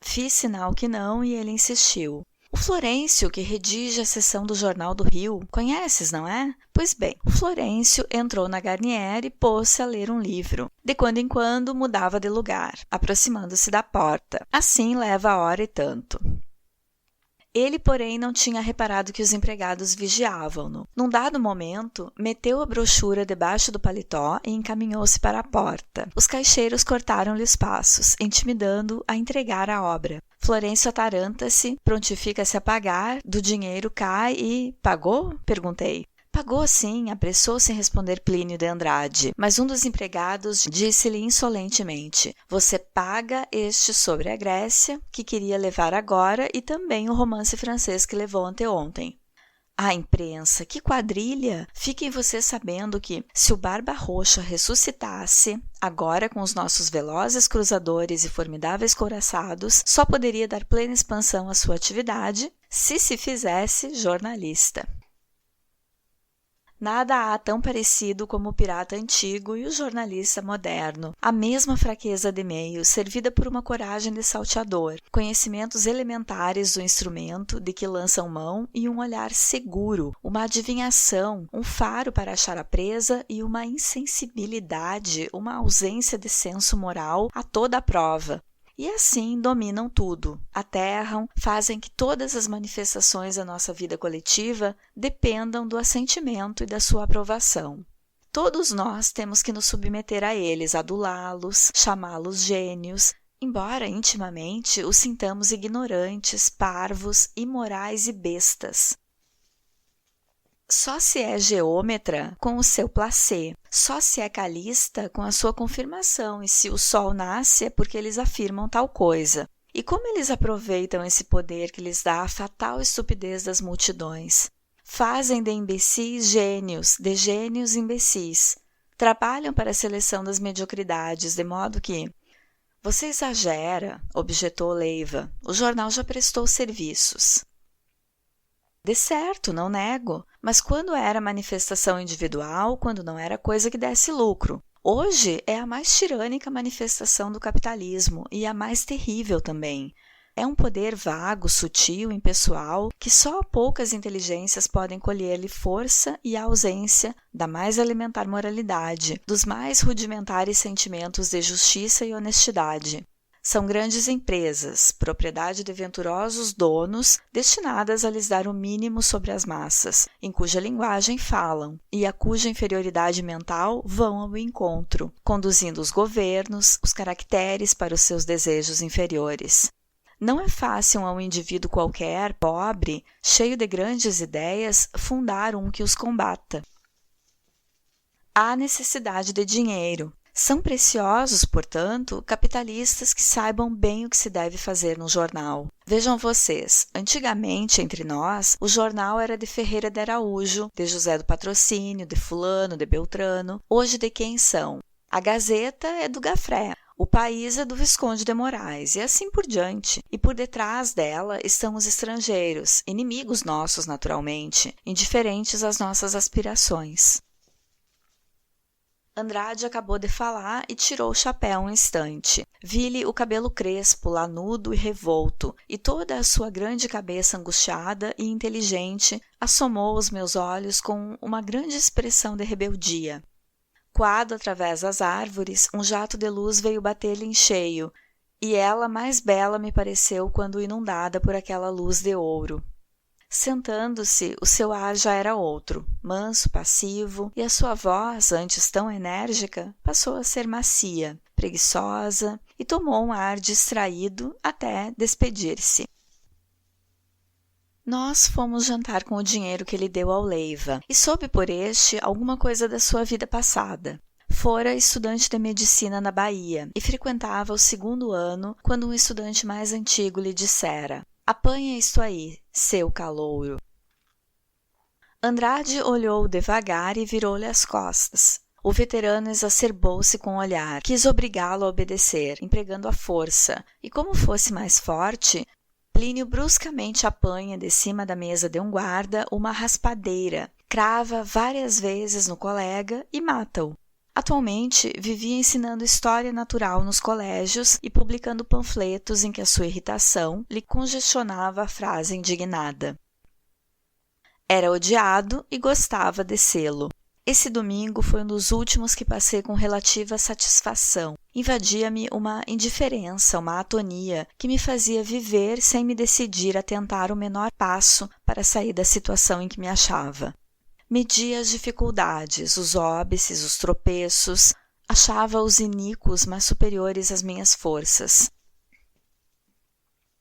Fiz sinal que não e ele insistiu. O Florêncio, que redige a seção do Jornal do Rio, conheces, não é? Pois bem, o Florêncio entrou na Garnier e pôs-se a ler um livro. De quando em quando mudava de lugar, aproximando-se da porta. Assim leva hora e tanto. Ele, porém, não tinha reparado que os empregados vigiavam-no. Num dado momento, meteu a brochura debaixo do paletó e encaminhou-se para a porta. Os caixeiros cortaram-lhe os passos, intimidando-o a entregar a obra. Florêncio ataranta-se, prontifica-se a pagar, do dinheiro cai e... Pagou? Perguntei. Pagou sim, apressou-se em responder Plínio de Andrade, mas um dos empregados disse-lhe insolentemente: você paga este sobre a Grécia, que queria levar agora, e também o romance francês que levou anteontem. Ah, imprensa, que quadrilha! Fiquem vocês sabendo que, se o Barba Roxa ressuscitasse, agora com os nossos velozes cruzadores e formidáveis couraçados, só poderia dar plena expansão à sua atividade se fizesse jornalista. Nada há tão parecido como o pirata antigo e o jornalista moderno. A mesma fraqueza de meio, servida por uma coragem de salteador, conhecimentos elementares do instrumento de que lançam mão e um olhar seguro, uma adivinhação, um faro para achar a presa e uma insensibilidade, uma ausência de senso moral a toda a prova. E assim dominam tudo, aterram, fazem que todas as manifestações da nossa vida coletiva dependam do assentimento e da sua aprovação. Todos nós temos que nos submeter a eles, adulá-los, chamá-los gênios, embora intimamente os sintamos ignorantes, parvos, imorais e bestas. Só se é geômetra com o seu placê, só se é calista com a sua confirmação, e se o sol nasce é porque eles afirmam tal coisa. E como eles aproveitam esse poder que lhes dá a fatal estupidez das multidões? Fazem de imbecis gênios, de gênios imbecis. Trabalham para a seleção das mediocridades, de modo que... Você exagera, objetou Leiva. O jornal já prestou serviços. De certo, não nego, mas quando era manifestação individual, quando não era coisa que desse lucro. Hoje é a mais tirânica manifestação do capitalismo e a mais terrível também. É um poder vago, sutil, impessoal, que só poucas inteligências podem colher-lhe força e a ausência da mais elementar moralidade, dos mais rudimentares sentimentos de justiça e honestidade. São grandes empresas, propriedade de venturosos donos, destinadas a lhes dar o mínimo sobre as massas, em cuja linguagem falam, e a cuja inferioridade mental vão ao encontro, conduzindo os governos, os caracteres para os seus desejos inferiores. Não é fácil a um indivíduo qualquer, pobre, cheio de grandes ideias, fundar um que os combata. Há necessidade de dinheiro. São preciosos, portanto, capitalistas que saibam bem o que se deve fazer no jornal. Vejam vocês, antigamente, entre nós, o jornal era de Ferreira de Araújo, de José do Patrocínio, de fulano, de Beltrano. Hoje de quem são? A Gazeta é do Gaffré, o País é do Visconde de Moraes, e assim por diante. E por detrás dela estão os estrangeiros, inimigos nossos naturalmente, indiferentes às nossas aspirações. Andrade acabou de falar e tirou o chapéu um instante. Vi-lhe o cabelo crespo, lanudo e revolto, e toda a sua grande cabeça angustiada e inteligente assomou aos meus olhos com uma grande expressão de rebeldia. Coado através das árvores, um jato de luz veio bater-lhe em cheio, e ela mais bela me pareceu quando inundada por aquela luz de ouro. Sentando-se, o seu ar já era outro, manso, passivo, e a sua voz, antes tão enérgica, passou a ser macia, preguiçosa, e tomou um ar distraído até despedir-se. Nós fomos jantar com o dinheiro que ele deu ao Leiva, e soube por este alguma coisa da sua vida passada. Fora estudante de medicina na Bahia e frequentava o 2º ano quando um estudante mais antigo lhe dissera: "Apanha isto aí, seu calouro." Andrade olhou devagar e virou-lhe as costas. O veterano exacerbou-se com o olhar, quis obrigá-lo a obedecer, empregando a força, e como fosse mais forte, Plínio bruscamente apanha de cima da mesa de um guarda uma raspadeira, crava várias vezes no colega e mata-o. Atualmente, vivia ensinando história natural nos colégios e publicando panfletos em que a sua irritação lhe congestionava a frase indignada. Era odiado e gostava de sê-lo. Esse domingo foi um dos últimos que passei com relativa satisfação. Invadia-me uma indiferença, uma atonia, que me fazia viver sem me decidir a tentar o menor passo para sair da situação em que me achava. Media as dificuldades, os óbices, os tropeços, achava-os iníquos, mas superiores às minhas forças.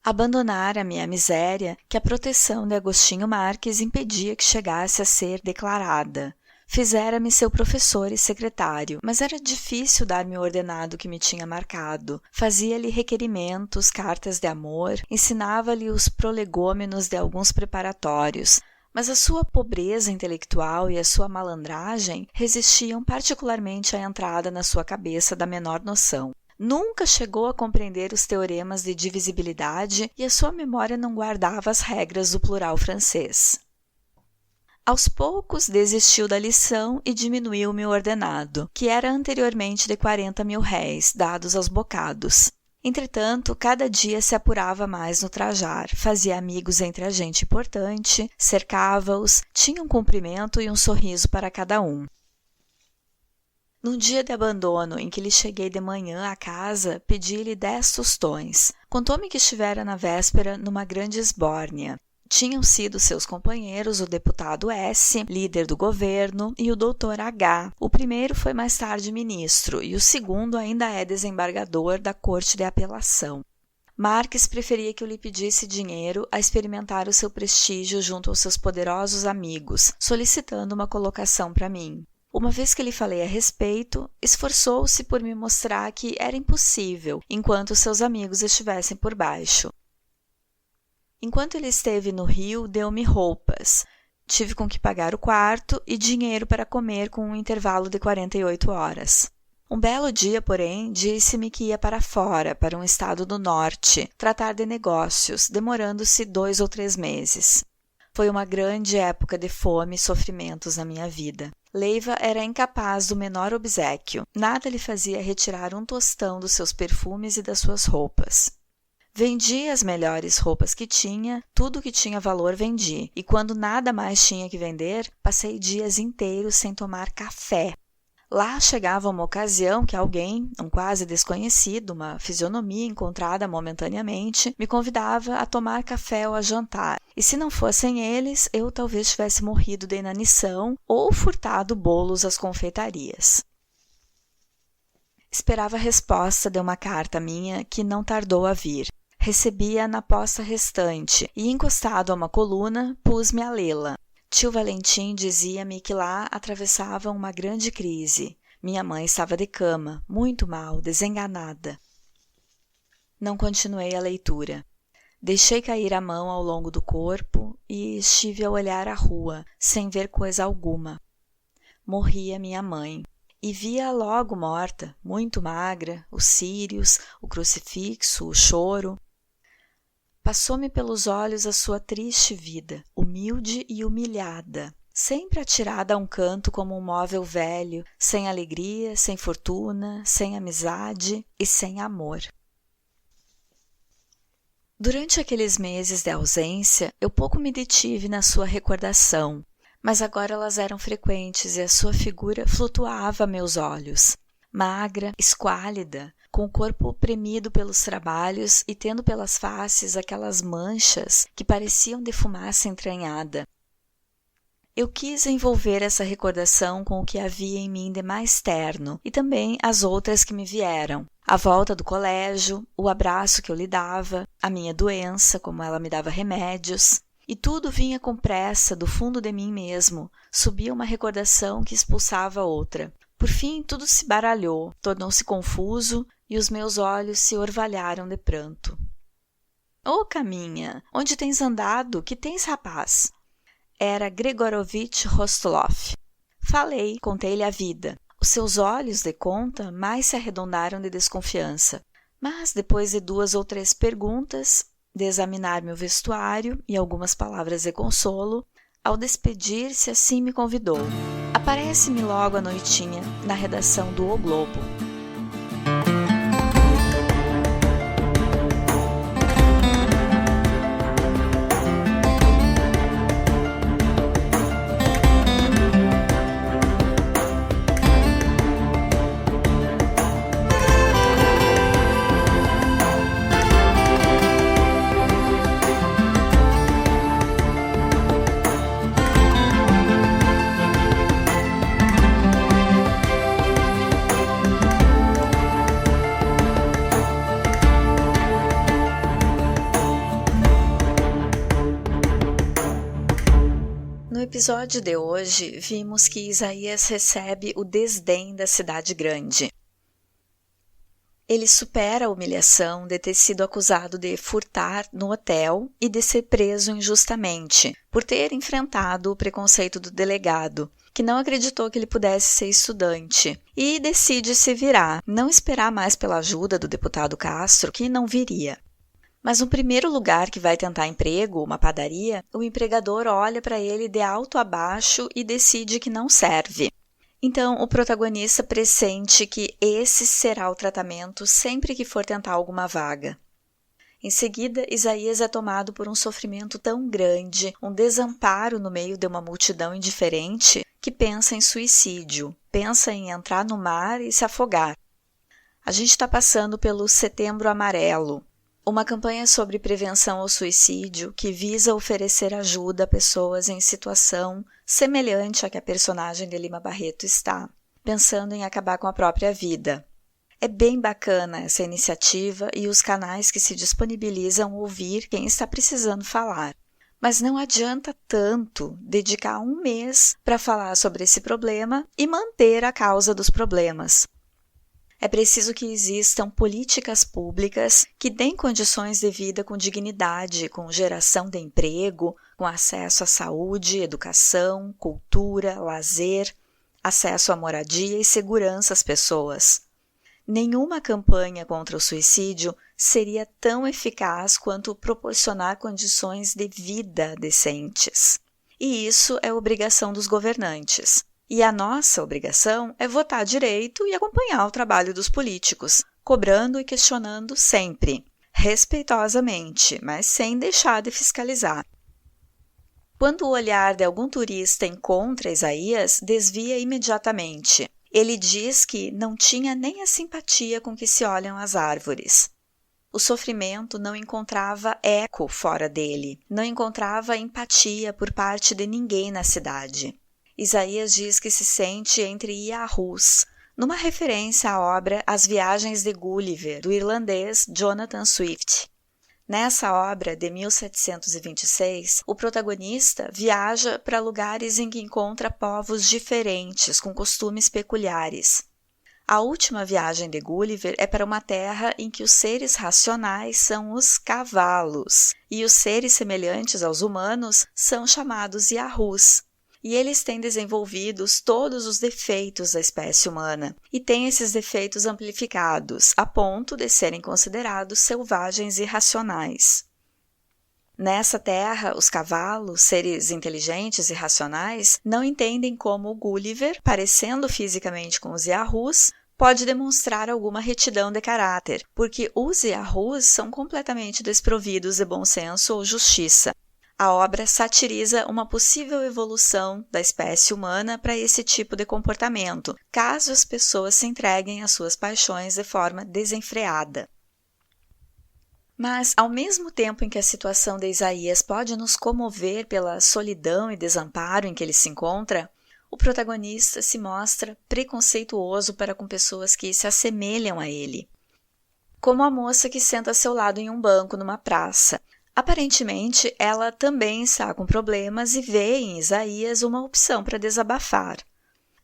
Abandonara-me a miséria que a proteção de Agostinho Marques impedia que chegasse a ser declarada. Fizera-me seu professor e secretário, mas era difícil dar-me o ordenado que me tinha marcado. Fazia-lhe requerimentos, cartas de amor, ensinava-lhe os prolegômenos de alguns preparatórios, mas a sua pobreza intelectual e a sua malandragem resistiam particularmente à entrada na sua cabeça da menor noção. Nunca chegou a compreender os teoremas de divisibilidade e a sua memória não guardava as regras do plural francês. Aos poucos desistiu da lição e diminuiu meu ordenado, que era anteriormente de 40.000 réis, dados aos bocados. Entretanto, cada dia se apurava mais no trajar, fazia amigos entre a gente importante, cercava-os, tinha um cumprimento e um sorriso para cada um. Num dia de abandono em que lhe cheguei de manhã à casa, pedi-lhe 10 tostões. Contou-me que estivera na véspera numa grande esbórnia. Tinham sido seus companheiros o deputado S., líder do governo, e o doutor H. O primeiro foi mais tarde ministro, e o segundo ainda é desembargador da Corte de Apelação. Marques preferia que eu lhe pedisse dinheiro a experimentar o seu prestígio junto aos seus poderosos amigos, solicitando uma colocação para mim. Uma vez que lhe falei a respeito, esforçou-se por me mostrar que era impossível, enquanto seus amigos estivessem por baixo. Enquanto ele esteve no Rio, deu-me roupas. Tive com que pagar o quarto e dinheiro para comer com um intervalo de 48 horas. Um belo dia, porém, disse-me que ia para fora, para um estado do norte, tratar de negócios, demorando-se 2 ou 3 meses. Foi uma grande época de fome e sofrimentos na minha vida. Leiva era incapaz do menor obséquio. Nada lhe fazia retirar um tostão dos seus perfumes e das suas roupas. Vendi as melhores roupas que tinha, tudo que tinha valor vendi, e quando nada mais tinha que vender, passei dias inteiros sem tomar café. Lá chegava uma ocasião que alguém, um quase desconhecido, uma fisionomia encontrada momentaneamente, me convidava a tomar café ou a jantar, e se não fossem eles, eu talvez tivesse morrido de inanição ou furtado bolos às confeitarias. Esperava a resposta de uma carta minha que não tardou a vir. Recebi-a na posta restante e, encostado a uma coluna, pus-me a lê-la. Tio Valentim dizia-me que lá atravessavam uma grande crise. Minha mãe estava de cama, muito mal, desenganada. Não continuei a leitura. Deixei cair a mão ao longo do corpo e estive a olhar a rua, sem ver coisa alguma. Morria minha mãe. E via logo morta, muito magra, os círios, o crucifixo, o choro. Passou-me pelos olhos a sua triste vida, humilde e humilhada, sempre atirada a um canto como um móvel velho, sem alegria, sem fortuna, sem amizade e sem amor. Durante aqueles meses de ausência, eu pouco me detive na sua recordação, mas agora elas eram frequentes e a sua figura flutuava a meus olhos. Magra, esquálida, com o corpo oprimido pelos trabalhos e tendo pelas faces aquelas manchas que pareciam de fumaça entranhada. Eu quis envolver essa recordação com o que havia em mim de mais terno e também as outras que me vieram. A volta do colégio, o abraço que eu lhe dava, a minha doença, como ela me dava remédios. E tudo vinha com pressa do fundo de mim mesmo, subia uma recordação que expulsava outra. Por fim, tudo se baralhou, tornou-se confuso e os meus olhos se orvalharam de pranto. Ô, Caminha, onde tens andado? Que tens, rapaz? Era Gregorovitch Rostolov. Falei, contei-lhe a vida. Os seus olhos, de conta, mais se arredondaram de desconfiança. Mas, depois de 2 ou 3 perguntas, de examinar meu vestuário e algumas palavras de consolo, ao despedir-se, assim me convidou. Aparece-me logo à noitinha, na redação do O Globo. No episódio de hoje, vimos que Isaías recebe o desdém da cidade grande. Ele supera a humilhação de ter sido acusado de furtar no hotel e de ser preso injustamente, por ter enfrentado o preconceito do delegado, que não acreditou que ele pudesse ser estudante, e decide se virar, não esperar mais pela ajuda do deputado Castro, que não viria. Mas no primeiro lugar que vai tentar emprego, uma padaria, o empregador olha para ele de alto a baixo e decide que não serve. Então, o protagonista pressente que esse será o tratamento sempre que for tentar alguma vaga. Em seguida, Isaías é tomado por um sofrimento tão grande, um desamparo no meio de uma multidão indiferente, que pensa em suicídio, pensa em entrar no mar e se afogar. A gente está passando pelo Setembro Amarelo, uma campanha sobre prevenção ao suicídio que visa oferecer ajuda a pessoas em situação semelhante à que a personagem de Lima Barreto está, pensando em acabar com a própria vida. É bem bacana essa iniciativa e os canais que se disponibilizam ouvir quem está precisando falar. Mas não adianta tanto dedicar 1 mês para falar sobre esse problema e manter a causa dos problemas. É preciso que existam políticas públicas que deem condições de vida com dignidade, com geração de emprego, com acesso à saúde, educação, cultura, lazer, acesso à moradia e segurança às pessoas. Nenhuma campanha contra o suicídio seria tão eficaz quanto proporcionar condições de vida decentes. E isso é obrigação dos governantes. E a nossa obrigação é votar direito e acompanhar o trabalho dos políticos, cobrando e questionando sempre, respeitosamente, mas sem deixar de fiscalizar. Quando o olhar de algum turista encontra Isaías, desvia imediatamente. Ele diz que não tinha nem a simpatia com que se olham as árvores. O sofrimento não encontrava eco fora dele, não encontrava empatia por parte de ninguém na cidade. Isaías diz que se sente entre Yahus, numa referência à obra As Viagens de Gulliver, do irlandês Jonathan Swift. Nessa obra, de 1726, o protagonista viaja para lugares em que encontra povos diferentes, com costumes peculiares. A última viagem de Gulliver é para uma terra em que os seres racionais são os cavalos, e os seres semelhantes aos humanos são chamados Yahus. E eles têm desenvolvidos todos os defeitos da espécie humana e têm esses defeitos amplificados, a ponto de serem considerados selvagens e irracionais. Nessa terra, os cavalos, seres inteligentes e racionais, não entendem como o Gulliver, parecendo fisicamente com os Yahus, pode demonstrar alguma retidão de caráter, porque os Yahus são completamente desprovidos de bom senso ou justiça. A obra satiriza uma possível evolução da espécie humana para esse tipo de comportamento, caso as pessoas se entreguem às suas paixões de forma desenfreada. Mas, ao mesmo tempo em que a situação de Isaías pode nos comover pela solidão e desamparo em que ele se encontra, o protagonista se mostra preconceituoso para com pessoas que se assemelham a ele. Como a moça que senta a seu lado em um banco numa praça. Aparentemente, ela também está com problemas e vê em Isaías uma opção para desabafar.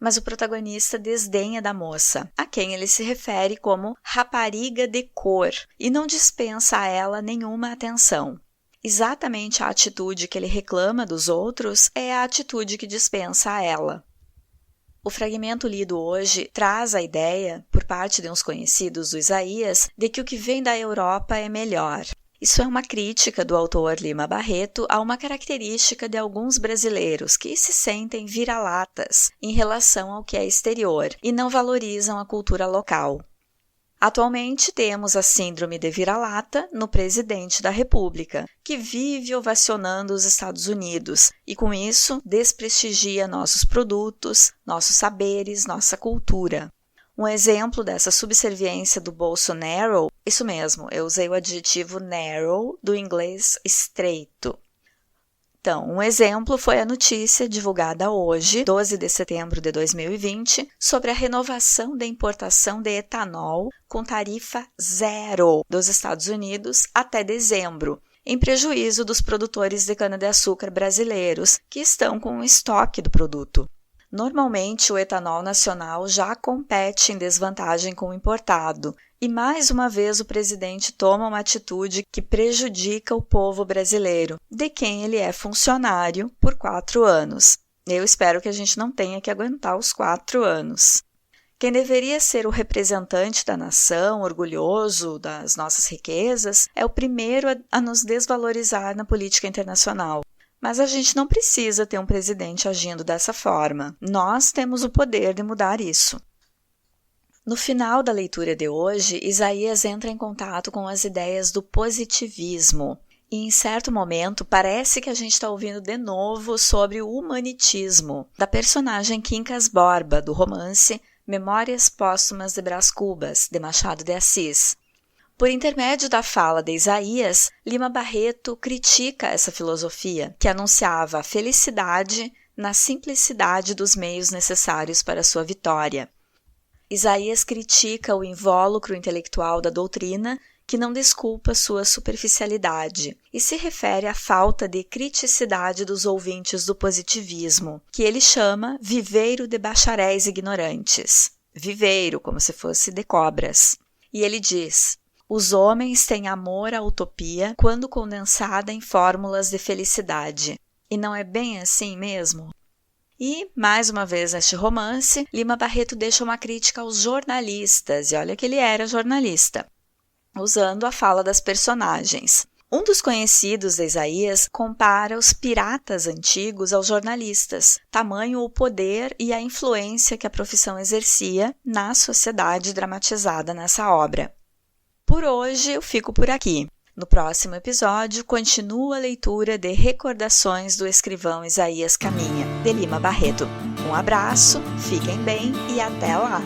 mas o protagonista desdenha da moça, a quem ele se refere como rapariga de cor, e não dispensa a ela nenhuma atenção. Exatamente a atitude que ele reclama dos outros é a atitude que dispensa a ela. O fragmento lido hoje traz a ideia, por parte de uns conhecidos do Isaías, de que o que vem da Europa é melhor. Isso é uma crítica do autor Lima Barreto a uma característica de alguns brasileiros que se sentem vira-latas em relação ao que é exterior e não valorizam a cultura local. Atualmente temos a síndrome de vira-lata no presidente da República, que vive ovacionando os Estados Unidos e, com isso, desprestigia nossos produtos, nossos saberes, nossa cultura. Um exemplo dessa subserviência do Bolsonaro, isso mesmo, eu usei o adjetivo narrow, do inglês estreito. Então, um exemplo foi a notícia divulgada hoje, 12 de setembro de 2020, sobre a renovação da importação de etanol com tarifa zero dos Estados Unidos até dezembro, em prejuízo dos produtores de cana-de-açúcar brasileiros que estão com o estoque do produto. Normalmente, o etanol nacional já compete em desvantagem com o importado, e mais uma vez o presidente toma uma atitude que prejudica o povo brasileiro, de quem ele é funcionário por 4 anos. Eu espero que a gente não tenha que aguentar os 4 anos. Quem deveria ser o representante da nação, orgulhoso das nossas riquezas, é o primeiro a nos desvalorizar na política internacional. Mas a gente não precisa ter um presidente agindo dessa forma. Nós temos o poder de mudar isso. No final da leitura de hoje, Isaías entra em contato com as ideias do positivismo. E em certo momento parece que a gente está ouvindo de novo sobre o humanitismo, da personagem Quincas Borba, do romance Memórias Póstumas de Brás Cubas, de Machado de Assis. Por intermédio da fala de Isaías, Lima Barreto critica essa filosofia, que anunciava a felicidade na simplicidade dos meios necessários para sua vitória. Isaías critica o invólucro intelectual da doutrina, que não desculpa sua superficialidade, e se refere à falta de criticidade dos ouvintes do positivismo, que ele chama viveiro de bacharéis ignorantes. Viveiro, como se fosse de cobras. E ele diz: os homens têm amor à utopia quando condensada em fórmulas de felicidade. E não é bem assim mesmo? E, mais uma vez neste romance, Lima Barreto deixa uma crítica aos jornalistas, e olha que ele era jornalista, usando a fala das personagens. Um dos conhecidos de Isaías compara os piratas antigos aos jornalistas, tamanho o poder e a influência que a profissão exercia na sociedade dramatizada nessa obra. Por hoje eu fico por aqui. No próximo episódio, continua a leitura de Recordações do Escrivão Isaías Caminha, de Lima Barreto. Um abraço, fiquem bem e até lá!